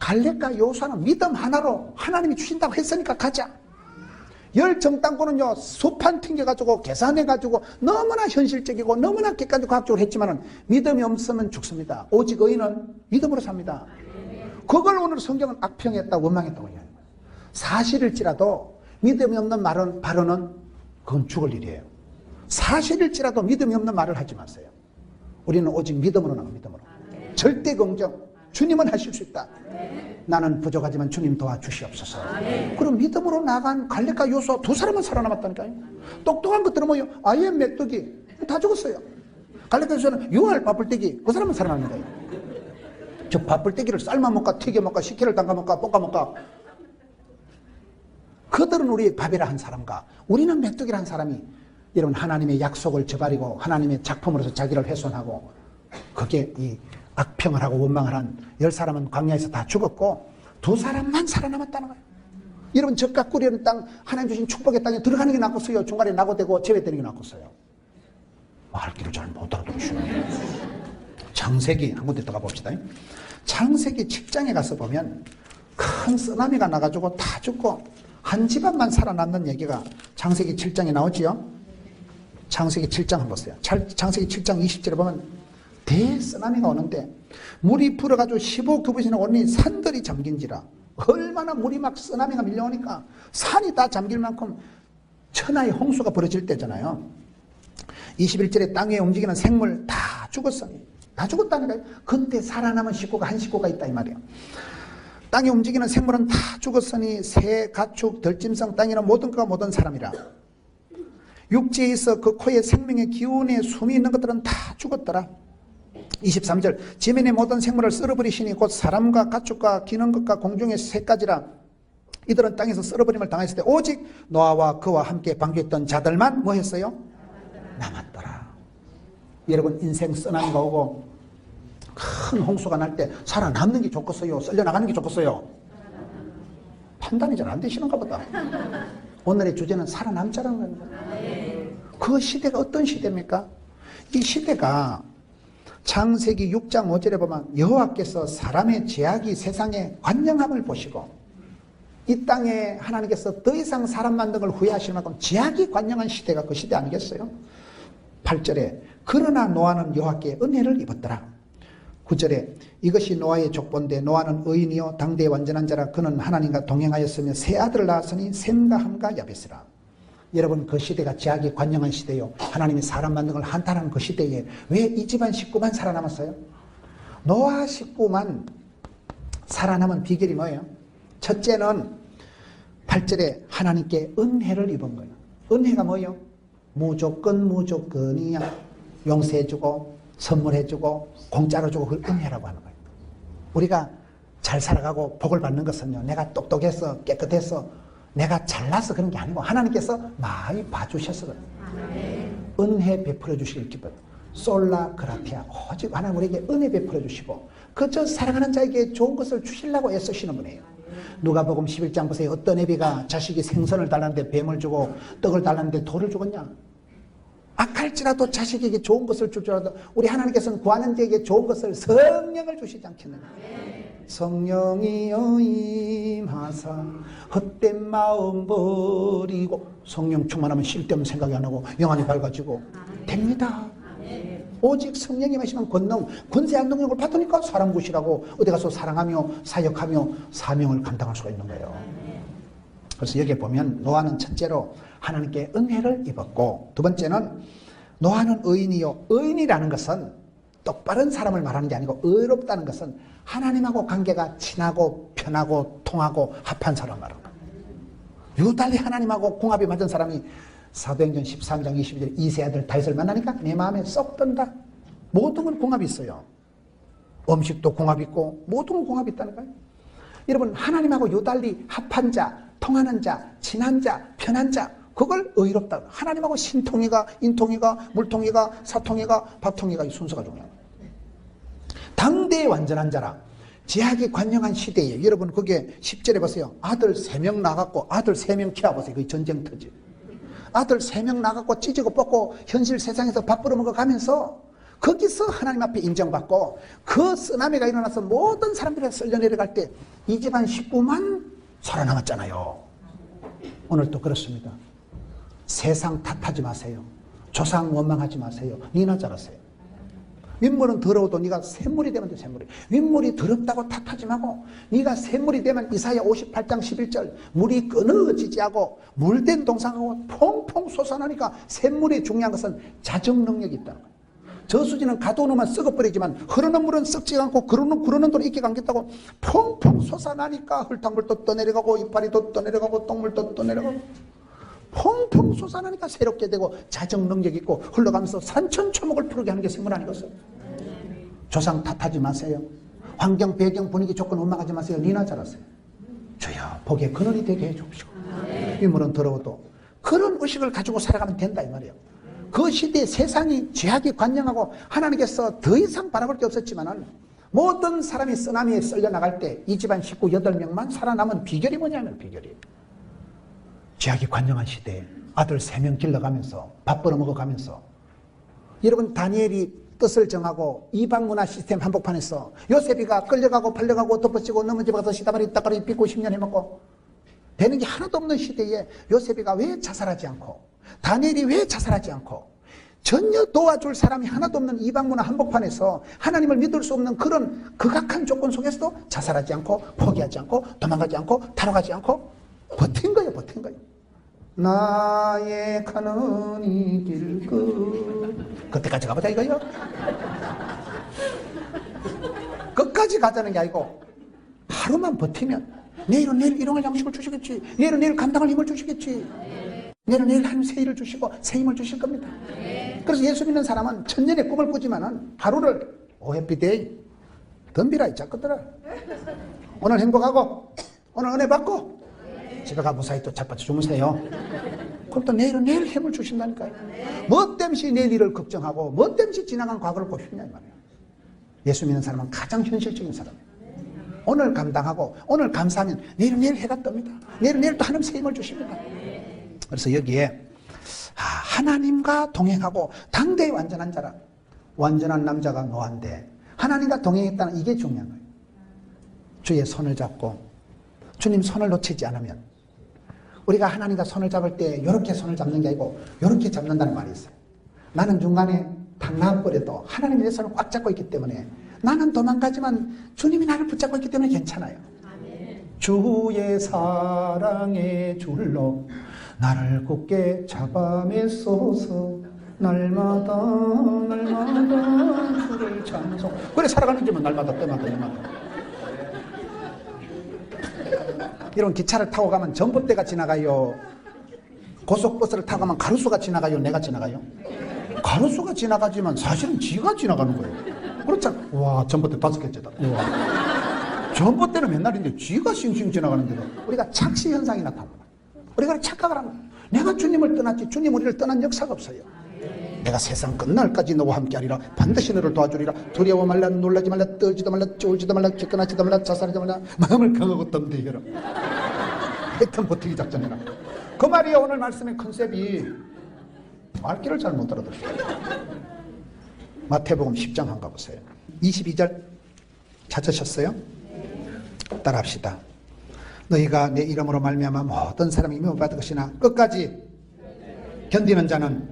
갈렙과 요수아는 믿음 하나로 하나님이 주신다고 했으니까 가자. 열정당군은요, 수판 튕겨가지고 계산해가지고 너무나 현실적이고 너무나 객관적이고 과학적으로 했지만은 믿음이 없으면 죽습니다. 오직 의인은 믿음으로 삽니다. 그걸 오늘 성경은 악평했다, 원망했다고 해요. 사실일지라도 믿음이 없는 발언은 그건 죽을 일이에요. 사실일지라도 믿음이 없는 말을 하지 마세요. 우리는 오직 믿음으로 나가, 믿음으로. 절대 긍정. 주님은 하실 수 있다. 나는 부족하지만 주님 도와주시옵소서. 그럼 믿음으로 나간 갈렙과 요수아 두 사람은 살아남았다니까요. 똑똑한 것들은 뭐예요? 아이의 메뚜기 다 죽었어요. 갈렙과 요수아는 6알 밥불떼기, 그 사람은 살아남는 거예요. 저 밥불떼기를 삶아 먹까 튀겨 먹까 식혜를 담가 먹까 볶아 먹까. 그들은 우리 밥이라 한 사람과 우리는 메뚜기라 한 사람이, 여러분, 하나님의 약속을 저버리고 하나님의 작품으로서 자기를 훼손하고, 그게 이 악평을 하고 원망을 한 10사람은 광야에서 다 죽었고 2사람만 살아남았다는 거예요. 여러분, 적과 꿀이는 땅, 하나님 주신 축복의 땅에 들어가는 게 낫겠어요? 중간에 낙오되고 제외되는 게 낫겠어요? 말귀를 잘 못 알아들으시네. 창세기 한 군데 들어가 봅시다. 창세기 7장에 가서 보면 큰 쓰나미가 나가지고 다 죽고 한 집안만 살아남는 얘기가 창세기 7장에 나오지요. 창세기 7장 한번 보세요. 창세기 7장 20절에 보면 대쓰나미가 오는데 물이 불어가지고 15규빗이나 오니 산들이 잠긴지라. 얼마나 물이 막 쓰나미가 밀려오니까 산이 다 잠길 만큼 천하의 홍수가 벌어질 때잖아요. 21절에 땅에 움직이는 생물 다 죽었으니, 다 죽었다니까요. 그때 살아남은 식구가 한 식구가 있다 이 말이에요. 땅에 움직이는 생물은 다 죽었으니 새, 가축, 들짐승, 땅에는 모든 것과 모든 사람이라. 육지에 있어 그 코에 생명의 기운에 숨이 있는 것들은 다 죽었더라. 23절 지면의 모든 생물을 썰어버리시니 곧 사람과 가축과 기는 것과 공중의 새까지라. 이들은 땅에서 썰어버림을 당했을 때 오직 노아와 그와 함께 방주했던 자들만 뭐 했어요? 남았더라. 여러분, 인생 쓰나미가 오고 큰 홍수가 날 때 살아남는 게 좋겠어요? 썰려나가는 게 좋겠어요? 판단이 잘 안 되시는가 보다. 오늘의 주제는 살아남자라는 겁니다. 그 시대가 어떤 시대입니까? 이 시대가 창세기 6장 5절에 보면 여호와께서 사람의 죄악이 세상에 관영함을 보시고 이 땅에 하나님께서 더 이상 사람 만든 걸 후회하실 만큼 죄악이 관영한 시대가 그 시대 아니겠어요? 8절에 그러나 노아는 여호와께 은혜를 입었더라. 9절에 이것이 노아의 족보인데 노아는 의인이요 당대의 완전한 자라. 그는 하나님과 동행하였으며 세 아들을 낳았으니 셈과 함과 야벳이라. 여러분, 그 시대가 죄악이 관영한 시대요. 하나님이 사람 만든 걸 한탄하는 그 시대에 왜 이 집안 식구만 살아남았어요? 노아 식구만 살아남은 비결이 뭐예요? 첫째는 8절에 하나님께 은혜를 입은 거예요. 은혜가 뭐예요? 무조건이야. 용서해주고 선물해주고 공짜로 주고 그걸 은혜라고 하는 거예요. 우리가 잘 살아가고 복을 받는 것은요, 내가 똑똑해서 깨끗해서 내가 잘나서 그런 게 아니고 하나님께서 많이 봐주셔서 그래요. 은혜 베풀어 주시길 기뻐요. 솔라 그라티아. 오직 하나님 우리에게 은혜 베풀어 주시고 그저 사랑하는 자에게 좋은 것을 주시려고 애쓰시는 분이에요. 누가복음 11장 보세요. 어떤 애비가 자식이 생선을 달라는데 뱀을 주고 떡을 달라는데 돌을 주겠냐? 악할지라도 자식에게 좋은 것을 줄 줄 알아도 우리 하나님께서는 구하는 자에게 좋은 것을 성령을 주시지 않겠느냐. 성령이여 임하사 헛된 마음 버리고. 성령 충만하면 쓸데없는 생각이 안 하고 영안이 밝아지고 됩니다. 오직 성령이 마시면 권능, 권세한 능력을 받으니까 사람 구실하고 어디 가서 사랑하며 사역하며 사명을 감당할 수가 있는 거예요. 그래서 여기에 보면 노아는 첫째로 하나님께 은혜를 입었고, 두 번째는 노아는 의인이요. 의인이라는 것은 똑바른 사람을 말하는 게 아니고 의롭다는 것은 하나님하고 관계가 친하고 편하고 통하고 합한 사람을 말하는 거예요. 유달리 하나님하고 궁합이 맞은 사람이 사도행전 13장 22절 이세 아들 다윗을 만나니까 내 마음에 쏙 든다. 모든 건 궁합이 있어요. 음식도 궁합이 있고 모든 건 궁합이 있다니까요. 여러분, 하나님하고 유달리 합한 자, 통하는 자, 친한 자, 편한 자, 그걸 의롭다. 하나님하고 신통이가, 인통이가, 물통이가, 사통이가, 밥통이가 이 순서가 중요해요. 당대의 완전한 자라. 제약이 관영한 시대에 여러분 그게 10절에 보세요. 아들 3명 나갔고 아들 3명 키워보세요. 그게 전쟁터지. 아들 3명 나갔고 찢고 뽑고 현실 세상에서 밥 벌어먹어 가면서 거기서 하나님 앞에 인정받고 그 쓰나미가 일어나서 모든 사람들이 쓸려 내려갈 때 이 집안 식구만 살아남았잖아요. 오늘도 그렇습니다. 세상 탓하지 마세요. 조상 원망하지 마세요. 니나 잘하세요. 윗물은 더러워도 네가 샘물이 되면 돼. 샘물이. 윗물이 더럽다고 탓하지 말고 네가 샘물이 되면 이사야 58장 11절 물이 끊어지지 않고 물된 동상하고 퐁퐁 솟아나니까 샘물이 중요한 것은 자정 능력이 있다는 거예요. 저수지는 가둬놓으면 썩어버리지만 흐르는 물은 썩지 않고 구르는 돌은 있게 감겠다고 퐁퐁 솟아나니까 흙탕물도 떠내려가고 이파리도 떠내려가고 똥물도 떠내려가고 퐁퐁 솟아나니까 새롭게 되고 자정 능력이 있고 흘러가면서 산천초목을 푸르게 하는 게 생물 아니겠어요? 조상 탓하지 마세요. 환경, 배경, 분위기, 조건 원망하지 마세요. 니나 잘하세요. 주여 복의 근원이 되게 해주시고 윗물은 더러워도 그런 의식을 가지고 살아가면 된다 이 말이에요. 그 시대에 세상이 죄악이 관영하고 하나님께서 더 이상 바라볼 게 없었지만은 모든 사람이 쓰나미에 쓸려 나갈 때 이 집안 식구 8명만 살아남은 비결이 뭐냐면 비결이 죄악이 관영한 시대에 아들 3명 길러가면서 밥 벌어먹어가면서 여러분 다니엘이 뜻을 정하고 이방 문화 시스템 한복판에서 요셉이가 끌려가고 팔려가고 덮어치고 넘어져가서 시다바리 따까리 빚고 10년 해먹고 되는 게 하나도 없는 시대에 요셉이가 왜 자살하지 않고 다니엘이 왜 자살하지 않고 전혀 도와줄 사람이 하나도 없는 이방 문화 한복판에서 하나님을 믿을 수 없는 그런 극악한 조건 속에서도 자살하지 않고 포기하지 않고 도망가지 않고 타락하지 않고 버틴 거예요. 버틴 거예요. 나의 가는 이 길 그때까지 가보자 이거요. 끝까지 가자는 게 아니고 하루만 버티면 내일은 내일 일용할 양식을 주시겠지. 내일은 내일 감당할 힘을 주시겠지. 내일은 내일 하나님 새 일을 주시고 새 힘을 주실 겁니다. 그래서 예수 믿는 사람은 천년의 꿈을 꾸지만은 하루를 오해피데이 덤비라 이 자꾸들아. 오늘 행복하고 오늘 은혜 받고 집에 가 무사히 또 착받쳐 주무세요. 그럼 또 내일은 내일 힘을 주신다니까요. 뭐 때문에 내일 일을 걱정하고 뭐 때문에 지나간 과거를 고민하냐 이 말이에요. 예수 믿는 사람은 가장 현실적인 사람이에요. 오늘 감당하고 오늘 감사하면 내일은 내일 해가 뜹니다. 내일은 내일 또 하나님 새 힘을 주십니다. 그래서 여기에 하나님과 동행하고 당대의 완전한 자라. 완전한 남자가 노한데 하나님과 동행했다는 이게 중요한 거예요. 주의 손을 잡고 주님 손을 놓치지 않으면 우리가 하나님과 손을 잡을 때 이렇게 손을 잡는 게 아니고 이렇게 잡는다는 말이 있어요. 나는 중간에 탁 나와버려도 하나님이 내 손을 꽉 잡고 있기 때문에 나는 도망가지만 주님이 나를 붙잡고 있기 때문에 괜찮아요. 아멘. 주의 사랑의 줄로 나를 굳게 잡아매소서 날마다 주를 찬송. 그래 살아가는 길은 날마다 때마다. 이런 기차를 타고 가면 전봇대가 지나가요? 고속버스를 타고 가면 가로수가 지나가요? 내가 지나가요? 가로수가 지나가지만 사실은 지가 지나가는 거예요. 그렇잖아. 와 전봇대 5개째다. 와. 전봇대는 맨날인데 지가 싱싱 지나가는데도 우리가 착시 현상이 나타납니다. 우리가 착각을 합니다. 내가 주님을 떠났지 주님 우리를 떠난 역사가 없어요. 내가 세상 끝날까지 너와 함께하리라. 반드시 너를 도와주리라. 두려워 말라. 놀라지 말라. 떨지도 말라. 쫄지도 말라. 기권하지도 말라. 자살하지 말라. 마음을 강하고 덤대해라. 하여튼 버티기 작전해라. 그 말이야. 오늘 말씀의 컨셉이 말귀를 잘 못 알아들어요. 마태복음 10장 한 가보세요. 22절 찾으셨어요? 따라합시다. 너희가 내 이름으로 말미암아 모든 사람이 임함을 받을 것이나 끝까지 견디는 자는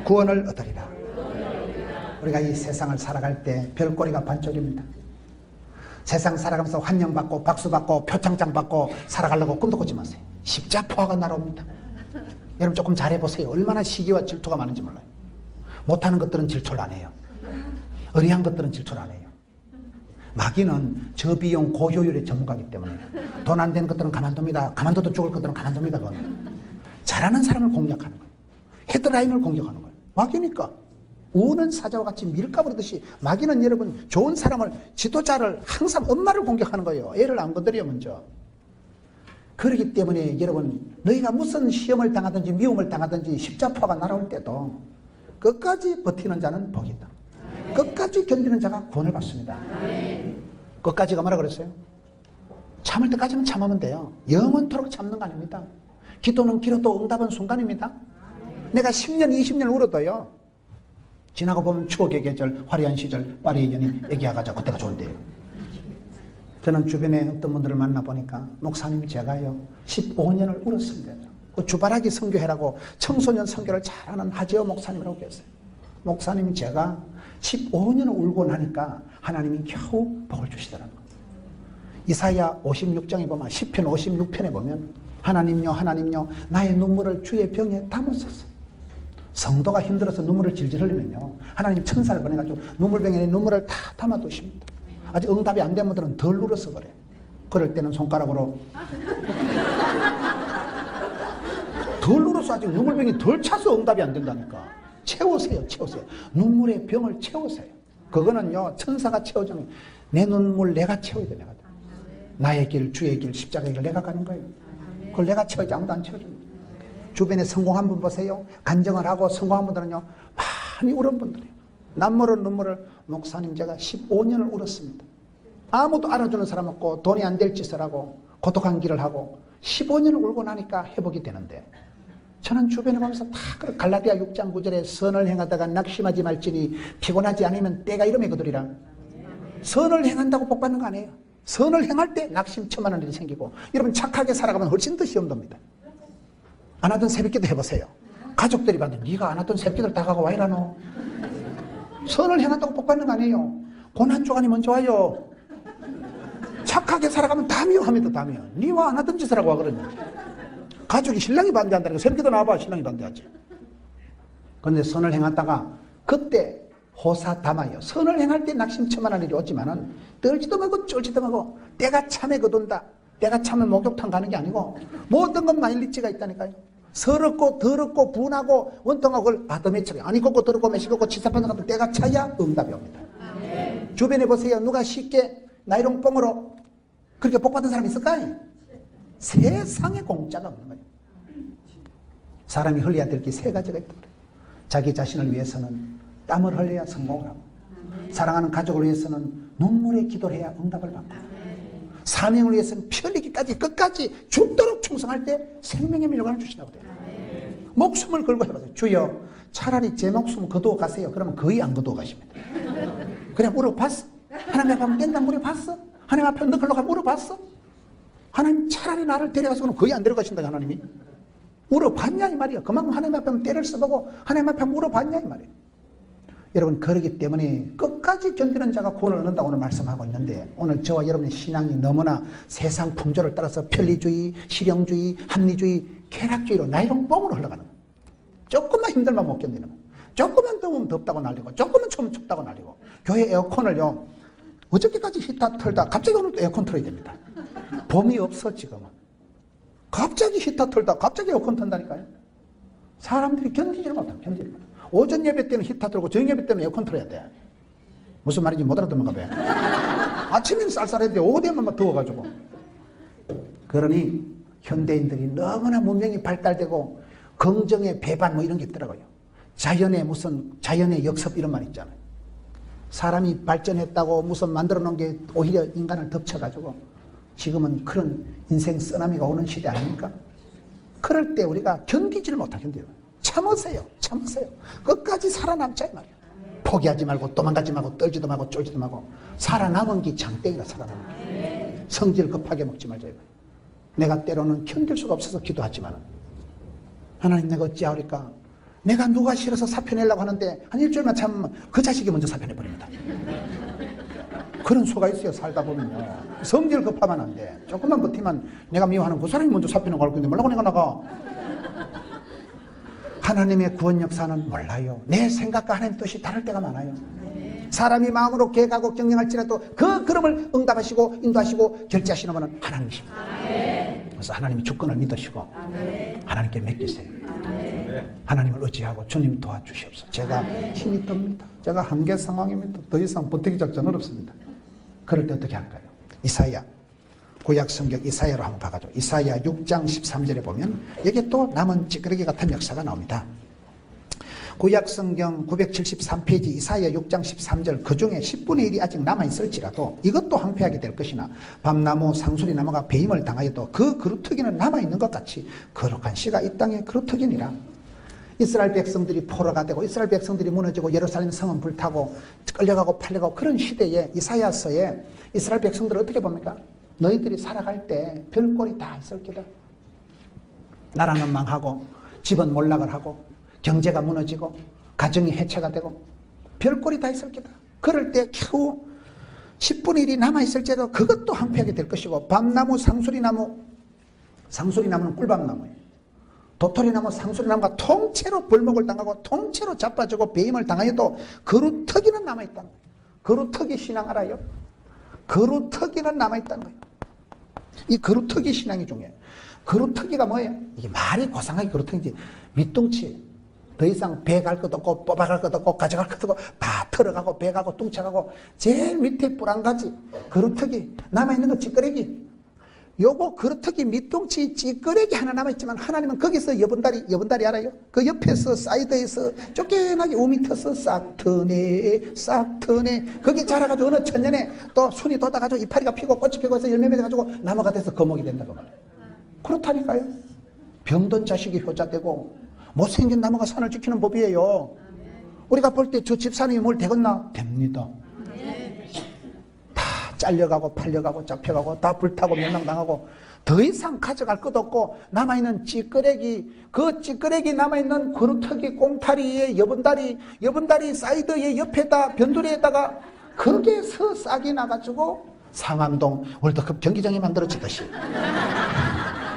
구원을 얻으리라. 우리가 이 세상을 살아갈 때 별꼬리가 반쪽입니다. 세상 살아가면서 환영받고 박수받고 표창장 받고 살아가려고 꿈도 꾸지 마세요. 십자포화가 날아옵니다. 여러분 조금 잘해보세요. 얼마나 시기와 질투가 많은지 몰라요. 못하는 것들은 질투를 안 해요. 의리한 것들은 질투를 안 해요. 마귀는 저비용 고효율의 전문가이기 때문에 돈 안 되는 것들은 가만둡니다. 가만둬도 죽을 것들은 가만둡니다. 그건. 잘하는 사람을 공략하는 거예요. 헤드라인을 공격하는 거예요. 마귀니까 우는 사자와 같이 밀가부르듯이 마귀는 여러분 좋은 사람을 지도자를 항상 엄마를 공격하는 거예요. 애를 안 건드려 먼저. 그렇기 때문에 여러분 너희가 무슨 시험을 당하든지 미움을 당하든지 십자포가 날아올 때도 끝까지 버티는 자는 복이 있다. 끝까지 견디는 자가 구원을 받습니다. 끝까지가 뭐라 그랬어요? 참을 때까지는 참으면 돼요. 영원토록 참는 거 아닙니다. 기도는 길어도 응답은 순간입니다. 내가 10년 20년 울어도요 지나고 보면 추억의 계절 화려한 시절 파리의 연인 애기야가자 그때가 좋은데요. 저는 주변에 어떤 분들을 만나보니까 목사님 제가요 15년을 울었습니다. 그 주바라기 선교회라고 청소년 선교를 잘하는 하재호 목사님이라고 계세요. 목사님 제가 15년을 울고 나니까 하나님이 겨우 복을 주시더라는 거예요. 이사야 56장에 보면, 시편 56편에 보면 하나님요 하나님요 나의 눈물을 주의 병에 담으소서. 성도가 힘들어서 눈물을 질질 흘리면요 하나님 천사를 보내가지고 눈물병에 눈물을 다 담아두십니다. 아직 응답이 안 된 분들은 덜 눌러서 그래. 그럴 때는 손가락으로 덜 눌러서 아직 눈물병이 덜 차서 응답이 안 된다니까. 채우세요. 눈물의 병을 채우세요. 그거는요 천사가 채워주는, 내 눈물 내가 채워야 돼. 내가. 나의 길, 주의 길, 십자가의 길 내가 가는 거예요. 그걸 내가 채워야지 아무도 안 채워줍니다. 주변에 성공한 분 보세요. 간증을 하고 성공한 분들은요 많이 울은 분들이에요. 남모른 눈물을, 목사님 제가 15년을 울었습니다. 아무도 알아주는 사람 없고 돈이 안 될 짓을 하고 고독한 길을 하고 15년을 울고 나니까 회복이 되는데, 저는 주변에 보면서 다 갈라디아 6장 9절에 선을 행하다가 낙심하지 말지니 피곤하지 않으면 때가 이름의 그들이라. 선을 행한다고 복 받는 거 아니에요. 선을 행할 때 낙심천만한 일이 생기고, 여러분 착하게 살아가면 훨씬 더 시험 돕니다. 안 하던 새벽기도 해보세요. 가족들이 봤는데 네가 안 하던 새벽기도를 다 가고 와 이러노. 선을 행한다고 복 받는 거 아니에요. 고난주간이 먼저 와요. 착하게 살아가면 다 미워합니다. 다 미워. 네와 안 하던 짓을 하고 와 그러냐. 가족이 신랑이 반대한다니까 새벽기도 나와봐. 신랑이 반대하지. 그런데 선을 행하다가 그때 호사담아요. 선을 행할 때 낙심천만한 일이 오지만은 떨지도 말고 쫄지도 말고 때가 참에 거둔다. 때가 참에 목욕탕 가는 게 아니고 모든 건 마일리지가 있다니까요. 서럽고 더럽고 분하고 원통하고 그걸 아더매처럼 아니 걷고 더럽고 매시고 치사판사 같은 때가 차야 응답이 옵니다. 주변에 보세요. 누가 쉽게 나이롱 뽕으로 그렇게 복받은 사람이 있을까요? 세상에 공짜가 없는 거예요. 사람이 흘려야 될 게 세 가지가 있다. 자기 자신을 위해서는 땀을 흘려야 성공을 하고, 사랑하는 가족을 위해서는 눈물의 기도를 해야 응답을 받고, 사명을 위해서는 피 흘리기까지 끝까지 죽도록 충성할 때 생명의 밀려관을 주신다고 돼요. 목숨을 걸고 해보세요. 주여 차라리 제 목숨 거두어 가세요. 그러면 거의 안 거두어 가십니다. 그냥 물어봤어? 하나님 앞에 하면 된다 물어봤어? 하나님 앞에 너 걸로 가면 물어봤어? 하나님 차라리 나를 데려가서 그러면 거의 안 데려가신다. 하나님이 물어봤냐 이 말이야. 그만큼 하나님 앞에 하면 때를 써보고 하나님 앞에 물어봤냐 이 말이야. 여러분 그러기 때문에 끝까지 견디는 자가 구원을 얻는다고 오늘 말씀하고 있는데, 오늘 저와 여러분의 신앙이 너무나 세상 풍조를 따라서 편리주의, 실용주의, 합리주의, 쾌락주의로 나이롱 뽕으로 흘러가는 거예요. 조금만 힘들면 못 견디는 거예요. 조금만 더우면 덥다고 날리고, 조금만 추우면 춥다고 날리고. 교회 에어컨을요 어저께까지 히터 틀다 갑자기 오늘 또 에어컨 틀어야 됩니다. 봄이 없어 지금은. 갑자기 히터 틀다 갑자기 에어컨 튼다니까요. 사람들이 견디지를 못하면 견디지를 못해요. 오전 예배 때는 히터 틀고 저녁 예배 때는 에어컨 틀어야 돼. 무슨 말인지 못 알아듣는가 봐. 아침에는 쌀쌀했는데 오후 되면 막 더워가지고. 그러니 현대인들이 너무나 문명이 발달되고 긍정의 배반 뭐 이런 게 있더라고요. 자연의 역습 이런 말 있잖아요. 사람이 발전했다고 무슨 만들어 놓은 게 오히려 인간을 덮쳐가지고 지금은 그런 인생 쓰나미가 오는 시대 아닙니까? 그럴 때 우리가 견디지를 못하겠네요. 참으세요. 끝까지 살아남자 이 말이에요. 포기하지 말고 도망가지 말고 떨지도 말고 쫄지도 말고 살아남은 게 장땡이라 살아남은 게. 성질 급하게 먹지 말자 이거예요. 내가 때로는 견딜 수가 없어서 기도하지만 하나님 내가 어찌하오리까? 내가 누가 싫어서 사표내려고 하는데 한 일주일만 참으면 그 자식이 먼저 사표내버립니다. 그런 수가 있어요. 살다 보면요. 성질 급하면 안 돼. 조금만 버티면 내가 미워하는 그 사람이 먼저 사표내고 갈 건데 뭐라고 내가 나가. 하나님의 구원 역사는 몰라요. 내 생각과 하나님 뜻이 다를 때가 많아요. 사람이 마음으로 계획하고 경영할지라도 그 걸음을 응답하시고 인도하시고 결제하시는 분은 하나님이십니다. 그래서 하나님이 주권을 믿으시고 하나님께 맡기세요. 하나님을 의지하고 주님 도와주시옵소서. 제가 힘이 듭니다. 제가 한계 상황입니다. 더 이상 버티기 작전 어렵습니다. 그럴 때 어떻게 할까요? 이사야, 구약 성경 이사야로 한번 봐가지고 이사야 6장 13절에 보면 여기에 또 남은 찌끄러기 같은 역사가 나옵니다. 구약 성경 973페이지 이사야 6장 13절 그 중에 10분의 1이 아직 남아있을지라도 이것도 황폐하게 될 것이나 밤나무 상수리 나무가 배임을 당하여도 그 그루터기는 남아있는 것 같이 거룩한 씨가 이 땅에 그루터기니라. 이스라엘 백성들이 포로가 되고 이스라엘 백성들이 무너지고 예루살렘 성은 불타고 끌려가고 팔려가고 그런 시대에 이사야서에 이스라엘 백성들을 어떻게 봅니까? 너희들이 살아갈 때 별꼴이 다 있을 게다. 나라는 망하고 집은 몰락을 하고 경제가 무너지고 가정이 해체가 되고 별꼴이 다 있을 게다. 그럴 때 겨우 10분의 1이 남아있을지라도 그것도 황폐하게 될 것이고, 밤나무, 상수리나무는 꿀밤나무예요. 도토리나무, 상수리나무가 통째로 벌목을 당하고 통째로 자빠지고 배임을 당하여도 거루터기는 남아있다는 거예요. 거루터기 신앙 알아요? 거루터기는 남아있다는 거예요. 이 거루터기 신앙이 중요해요. 거루터기가 뭐예요? 이게 말이 고상하게 거루터기지. 밑둥치. 더 이상 배 갈 것도 없고 뽑아갈 것도 없고 가져갈 것도 없고 다 털어가고 배 가고 뚱쳐가고 제일 밑에 뿔한가지 거루터기 남아있는 건 찌끄레기. 요거 거루터기 밑둥치 찌끄레기 하나 남아있지만 하나님은 거기서 여분다리 알아요? 그 옆에서 사이드에서 쫓겨나게 5m 싹 터네 거기 자라가지고 어느 천년에 또 순이 돋아가지고 이파리가 피고 꽃이 피고 해서 열매 맺어가지고 나무가 돼서 거목이 된다고 말해요. 그렇다니까요. 병든 자식이 효자되고 못생긴 나무가 산을 지키는 법이에요. 우리가 볼 때 저 집사님이 뭘 되겠나? 됩니다. 다 잘려가고 팔려가고 잡혀가고 다 불타고 멸망당하고 더 이상 가져갈 것도 없고 남아있는 찌끄레기, 그 찌끄레기 남아있는 거루터기 꽁타리에 여분다리 사이드에 옆에다 변두리에다가 거기에서 싹이 나가지고 상암동 월드컵 경기장이 만들어지듯이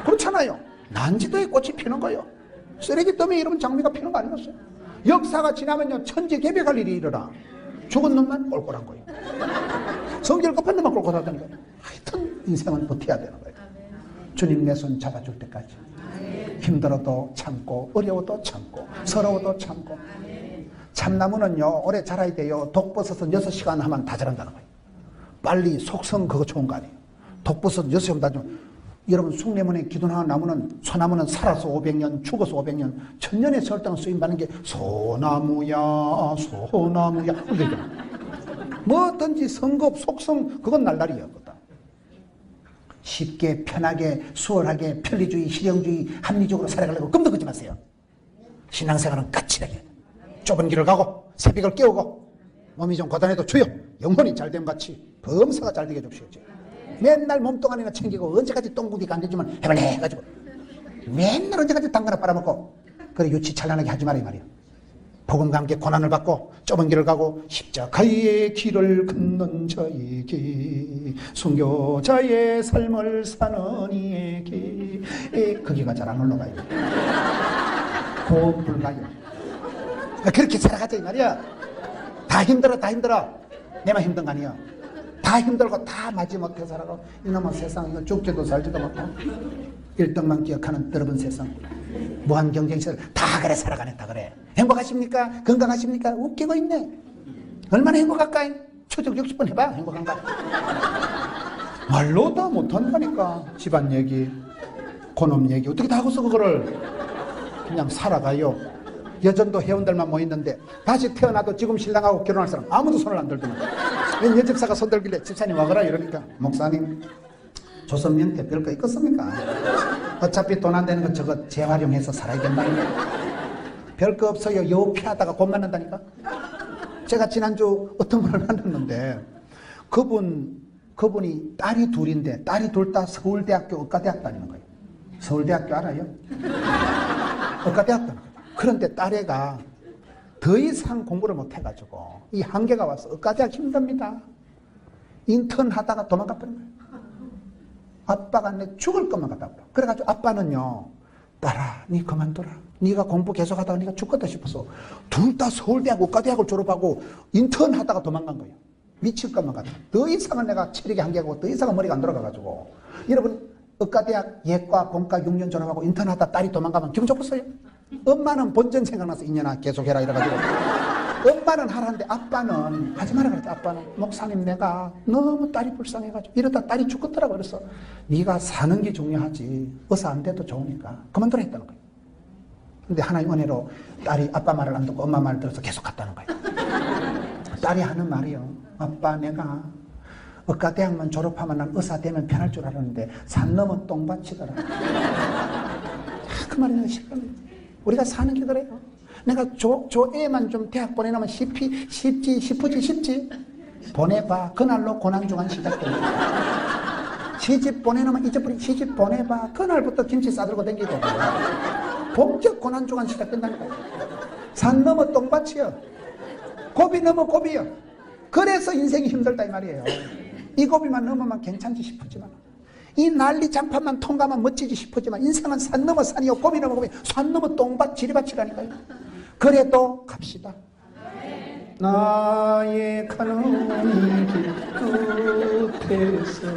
그렇잖아요. 난지도에 꽃이 피는 거예요. 쓰레기 때문에 여러분 장미가 피는 거 아니겠어요? 역사가 지나면요 천지개벽할 일이 일어나. 죽은 놈만 꼴꼴한 거예요. 성질 급한 놈만 꼴꼴하다는 거예요. 하여튼 인생은 버텨야 되는 거예요. 주님 내 손 잡아줄 때까지 힘들어도 참고 어려워도 참고 서러워도 참고. 참나무는요 오래 자라야 돼요. 독버섯은 6시간 하면 다 자란다는 거예요. 빨리 속성 그거 좋은 거 아니에요. 독버섯 6시간 다 좀. 여러분 숭례문에 기도하는 나무는 소나무는 살아서 500년 죽어서 500년 천년의 설탕을 쓰임받는 게 소나무야 뭐든지 성급 속성 그건 날라리였거든. 쉽게 편하게 수월하게 편리주의 실용주의 합리적으로 살아가려고 꿈도 꾸지 마세요. 신앙생활은 까칠하게 좁은 길을 가고 새벽을 깨우고 몸이 좀 고단해도 주여 영혼이 잘됨 같이 범사가 잘되게 해줍시오지. 맨날 몸뚱아리나 챙기고 언제까지 똥구디가 안 되지만 해발래 해가지고 맨날 언제까지 당근 하나 빨아먹고 그래 유치 찬란하게 하지 마라 이 말이야. 복음과 함께 고난을 받고 좁은 길을 가고 십자가의 길을 걷는 자에게 순교자의 삶을 사는 이에게 거기가 잘 안 올라가요. 고불가요. 그렇게 살아가자 이 말이야. 다 힘들어 내만 힘든 거 아니야. 다 힘들고 다 마지못해 살아가고 이놈의 세상 이거 죽지도 살지도 못하고 1등만 기억하는 더러운 세상 무한 경쟁시설 다 그래 살아가네. 다 그래. 행복하십니까? 건강하십니까? 웃기고 있네. 얼마나 행복할까? 추적 60번 해봐. 행복한가? 말로 다 못한다니까. 집안 얘기 그놈 얘기 어떻게 다 하고서 그거를 그냥 살아가요. 여전도 회원들만 모였는데 다시 태어나도 지금 신랑하고 결혼할 사람 아무도 손을 안 들더만. 웬 여집사가 손 들길래 집사님 와거라 이러니까 목사님 조선명태 별거 있겠습니까? 어차피 돈 안 되는 건 저거 재활용해서 살아야 된다는 거예요. 별거 없어요. 여우 피하다가 곧 만난다니까. 제가 지난주 어떤 분을 만났는데 그분이 딸이 둘인데 딸이 둘 다 서울대학교 의과대학 다니는 거예요. 서울대학교 알아요? 의과대학 다니는 거예요. 그런데 딸애가 더 이상 공부를 못 해가지고 이 한계가 와서 의과대학 힘듭니다. 인턴 하다가 도망가 버린 거예요. 아빠가 내 죽을 것만 같다. 그래가지고 아빠는요, 딸아, 니 그만둬라. 니가 공부 계속하다가 니가 죽겠다 싶어서 둘 다 서울대학 의과대학을 졸업하고 인턴 하다가 도망간 거예요. 미칠 것만 같아. 더 이상은 내가 체력이 한계고 더 이상은 머리가 안 돌아가가지고 여러분 의과대학 예과 본과 6년 졸업하고 인턴 하다 딸이 도망가면 기분 좋겠어요? 엄마는 본전 생각나서 2년아 계속해라 이래가지고 엄마는 하라는데 아빠는 하지 마라 그랬지. 아빠는 목사님 내가 너무 딸이 불쌍해가지고 이러다 딸이 죽겠더라고. 그래서 네가 사는 게 중요하지 의사 안 돼도 좋으니까 그만두라 했다는 거예요. 근데 하나님 은혜로 딸이 아빠 말을 안 듣고 엄마 말을 들어서 계속 갔다는 거예요. 딸이 하는 말이요, 아빠 내가 의과대학만 졸업하면 난 의사 되면 편할 줄 알았는데 산 넘은 똥밭이더라. 그 말이 내가 싫거든. 우리가 사는 게 그래요. 내가 저 애만 좀 대학 보내놓으면 쉽지 보내봐. 그날로 고난주간 시작된다. 시집 보내놓으면 잊어버린 시집 보내봐. 그날부터 김치 싸들고 댕기고 본격 고난주간 시작된다는 거야. 산 넘어 똥밭이요. 고비 넘어 고비요. 그래서 인생이 힘들다 이 말이에요. 이 고비만 넘으면 괜찮지 싶었지만, 이 난리 장판만 통과하면 멋지지 싶었지만, 인생은 산 넘어 산이요, 고비 넘어 고비, 산 넘어 똥밭 지리밭이라니까요. 그래도 갑시다. 나의 가는 길 끝에서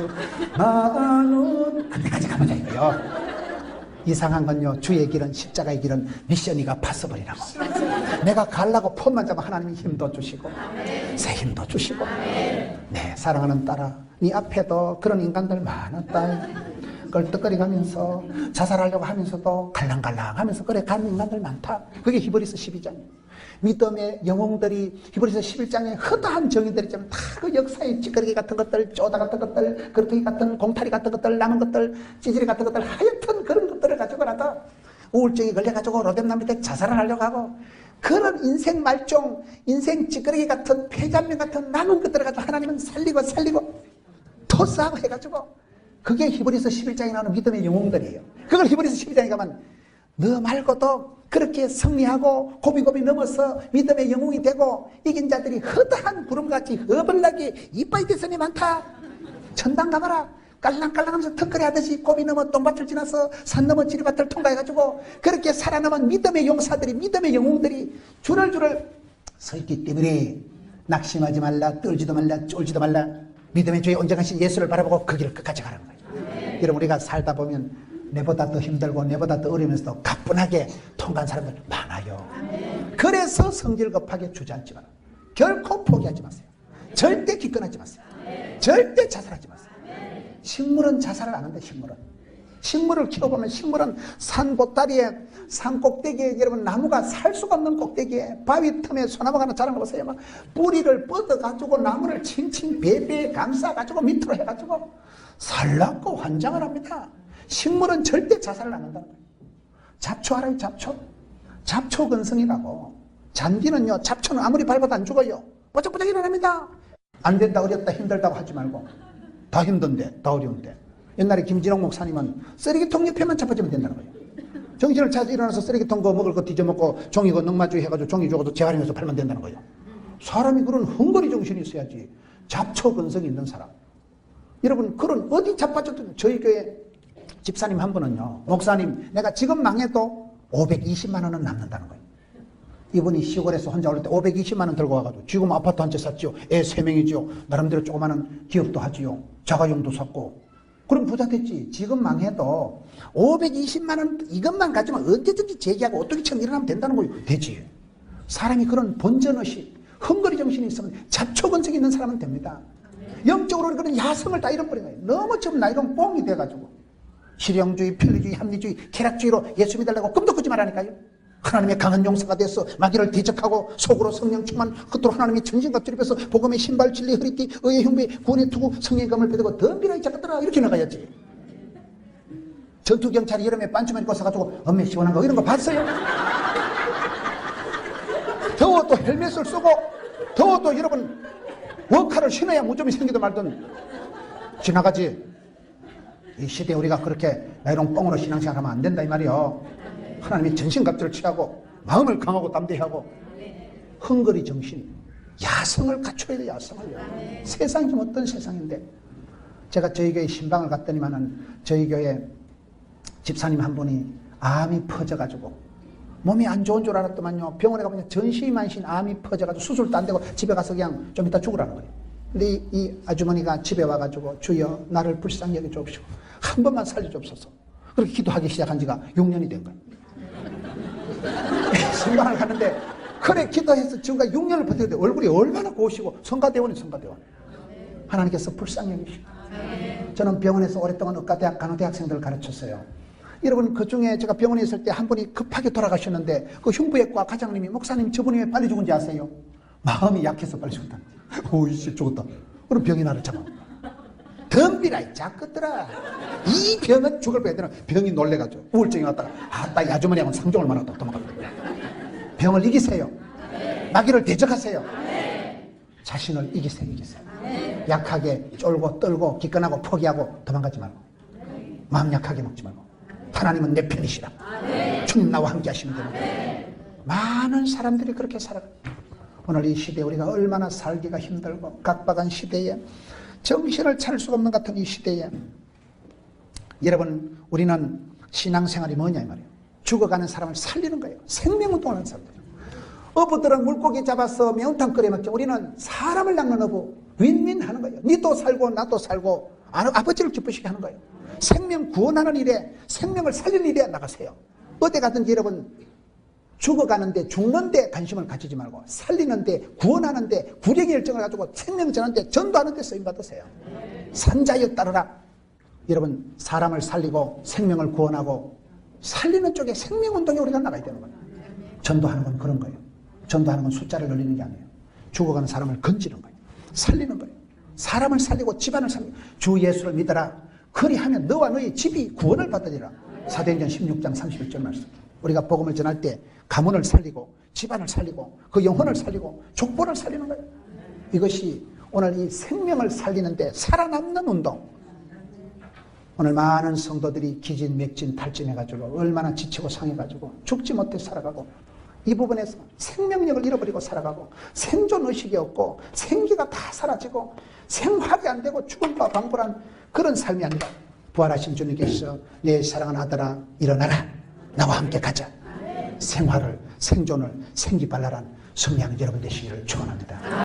나는 그때까지 가보자 이거요. 이상한 건요, 주의 길은, 십자가의 길은 미션이가 파서버리라고. 내가 가려고 폰만 잡아 하나님이 힘도 주시고 새 힘도 주시고. 네, 사랑하는 딸아, 네 앞에도 그런 인간들 많았다. 껄떡거리 가면서 자살하려고 하면서도 갈랑갈랑 하면서 그래 가는 인간들 많다. 그게 히브리서 12장이에요. 믿음의 영웅들이 히브리서 11장에 허다한 정의들이 다 그 역사의 찌꺼기 같은 것들, 쪼다 같은 것들, 그릇기 같은 공타리 같은 것들, 남은 것들, 찌질이 같은 것들, 하여튼 그런 것들을 가지고라도 우울증이 걸려가지고 로뎀남 밑에 자살을 하려고 하고, 그런 인생 말종, 인생 찌꺼기 같은 폐잔면 같은 남은 것들을 가지고 하나님은 살리고 토스하고 해가지고, 그게 히브리서 11장에 나오는 믿음의 영웅들이에요. 그걸 히브리서 12장에 가면 너 말고도 그렇게 승리하고 고비고비 넘어서 믿음의 영웅이 되고 이긴 자들이 허다한 구름같이 허벌나게 이빠이 대선이 많다. 천당 가봐라. 깔랑깔랑하면서 턱걸이 하듯이 고비 넘어 똥밭을 지나서 산 넘어 지리밭을 통과해가지고 그렇게 살아남은 믿음의 용사들이, 믿음의 영웅들이 줄을 서 있기 때문에 낙심하지 말라, 떨지도 말라, 쫄지도 말라. 믿음의 주에 온전하신 예수를 바라보고 그 길을 끝까지 가라는 거예요. 여러분, 우리가 살다 보면 내보다 더 힘들고 내보다 더 어려우면서도 가뿐하게 통과한 사람들 많아요. 그래서 성질 급하게 주저앉지 마라. 결코 포기하지 마세요. 절대 기권하지 마세요. 절대 자살하지 마세요. 식물은 자살을 안 한다. 식물을 키워보면 식물은 산 보따리에, 산 꼭대기에, 여러분 나무가 살 수가 없는 꼭대기에 바위 틈에 소나무가 하나 자란 거 보세요. 막 뿌리를 뻗어가지고 나무를 칭칭 배배에 감싸가지고 밑으로 해가지고 살라고 환장을 합니다. 식물은 절대 자살을 안 한다는 거예요. 잡초 알아요? 잡초 근성이라고. 잔디는요, 잡초는 아무리 밟아도 안 죽어요. 뽀짝뽀짝 일어납니다. 안 된다, 어렵다, 힘들다고 하지 말고. 다 힘든데, 다 어려운데. 옛날에 김진홍 목사님은 쓰레기통 옆에만 잡아주면 된다는 거예요. 정신을 차려 일어나서 쓰레기통 거 먹을 거 뒤져먹고 종이 거 넉마주의 해가지고 종이 죽어도 재활용해서 팔면 된다는 거예요. 사람이 그런 헝거리 정신이 있어야지. 잡초 근성이 있는 사람. 여러분, 그런 어디 잡아줘도 저희 교회 집사님 한 분은요, 목사님, 내가 지금 망해도 520만 원은 남는다는 거예요. 이분이 시골에서 혼자 올 때 520만 원 들고 와가지고 지금 아파트 한 채 샀지요. 애 3명이지요. 나름대로 조그마한 기업도 하지요. 자가용도 샀고. 그럼 부자 됐지. 지금 망해도 520만 원 이것만 가지면 언제든지 재기하고 오뚜기처럼 일어나면 된다는 거예요. 되지. 사람이 그런 본전의식, 헝거리 정신이 있으면 잡초근성이 있는 사람은 됩니다. 영적으로는 그런 야성을 다 잃어버린 거예요. 너무 좀 나이론 뽕이 돼가지고. 실용주의, 편리주의, 합리주의, 쾌락주의로 예수 믿으려고 꿈도 꾸지 말라니까요. 하나님의 강한 용사가 돼서 마귀를 대적하고 속으로 성령 충만, 겉으로 하나님의 전신갑주를 입어서 복음의 신발, 진리, 허리띠, 의의 흉배, 구원의 투구, 성령의 검을 빼들고 덤비라 이 작것들아 이렇게 나가야지. 전투경찰이 여름에 반쯤만 입고 서가지고 엄매 시원한 거 이런 거 봤어요? 더워도 헬멧을 쓰고 더워도 여러분 워카를 신어야 무좀이 생기든 말든 지나가지. 이 시대에 우리가 그렇게 나이롱 뽕으로 신앙생활하면 안 된다 이 말이요. 하나님의 전신갑주를 취하고 마음을 강하고 담대하고 헝거리 정신, 야성을 갖춰야 돼. 야성을요. 세상이 좀 어떤 세상인데, 제가 저희 교회 신방을 갔더니만은 저희 교회 집사님 한 분이 암이 퍼져가지고 몸이 안 좋은 줄 알았더만요, 병원에 가보니 전시만신 암이 퍼져가지고 수술도 안 되고 집에 가서 그냥 좀 이따 죽으라는 거예요. 근데 이 아주머니가 집에 와가지고 주여 나를 불쌍히 여겨 주옵시고 한 번만 살려주옵소서. 그렇게 기도하기 시작한 지가 6년이 된 거예요. 신방을 갔는데 그래 기도해서 지금까지 6년을 버텼는데 얼굴이 얼마나 고우시고 성가대원이 성가대원. 하나님께서 불쌍히 여기시고. 저는 병원에서 오랫동안 의과대학 간호대학생들을 가르쳤어요. 여러분, 그 중에 제가 병원에 있을 때 한 분이 급하게 돌아가셨는데 그 흉부외과 과장님이 목사님 저분이 왜 빨리 죽은지 아세요? 마음이 약해서 빨리 죽었다. 오이씨 죽었다. 그럼 병이 나를 잡아. 덤비라 이 작것들아. 이 병은 죽을 뻔했더니 병이 놀래가지고 우울증이 왔다가 아따 이 아주머니하고는 상종을 말았다 도망갑니다. 병을 이기세요. 마귀를 대적하세요. 자신을 이기세요. 약하게 쫄고 떨고 기권하고 포기하고 도망가지 말고 마음 약하게 먹지 말고 하나님은 내 편이시라. 주님 나와 함께 하시면 됩니다. 많은 사람들이 그렇게 살아가요. 오늘 이 시대에 우리가 얼마나 살기가 힘들고 각박한 시대에 정신을 차릴 수가 없는 같은 이 시대에 여러분 우리는 신앙생활이 뭐냐 이 말이에요. 죽어가는 사람을 살리는 거예요. 생명운동을 하는 사람들. 어부들은 물고기 잡아서 매운탕 끓여 먹죠. 우리는 사람을 낚는 어부 윈윈 하는 거예요. 니도 살고 나도 살고 아버지를 기쁘시게 하는 거예요. 생명 구원하는 일에 생명을 살리는 일에 나가세요. 어디 가든지 여러분 죽어가는데 죽는데 관심을 가지지 말고 살리는데 구원하는데 구력의 열정을 가지고 생명 전하는데 전도하는데 쓰임 받으세요. 산자여 따르라. 여러분 사람을 살리고 생명을 구원하고 살리는 쪽에 생명운동에 우리가 나가야 되는 거예요. 전도하는 건 그런 거예요. 전도하는 건 숫자를 늘리는 게 아니에요. 죽어가는 사람을 건지는 거예요. 살리는 거예요. 사람을 살리고 집안을 살리고 주 예수를 믿어라. 그리하면 너와 너의 집이 구원을 받으리라. 사도행전 16장 31절 말씀. 우리가 복음을 전할 때 가문을 살리고 집안을 살리고 그 영혼을 살리고 족보를 살리는 거예요. 이것이 오늘 이 생명을 살리는데 살아남는 운동. 오늘 많은 성도들이 기진맥진 탈진해가지고 얼마나 지치고 상해가지고 죽지 못해 살아가고 이 부분에서 생명력을 잃어버리고 살아가고 생존의식이 없고 생기가 다 사라지고 생화가 안 되고 죽음과 방불한 그런 삶이 아니라 부활하신 주님께서 내 사랑하는 아들아 일어나라 나와 함께 가자. 생활을 생존을 생기발랄한 승리하는 여러분 되시기를 축원합니다.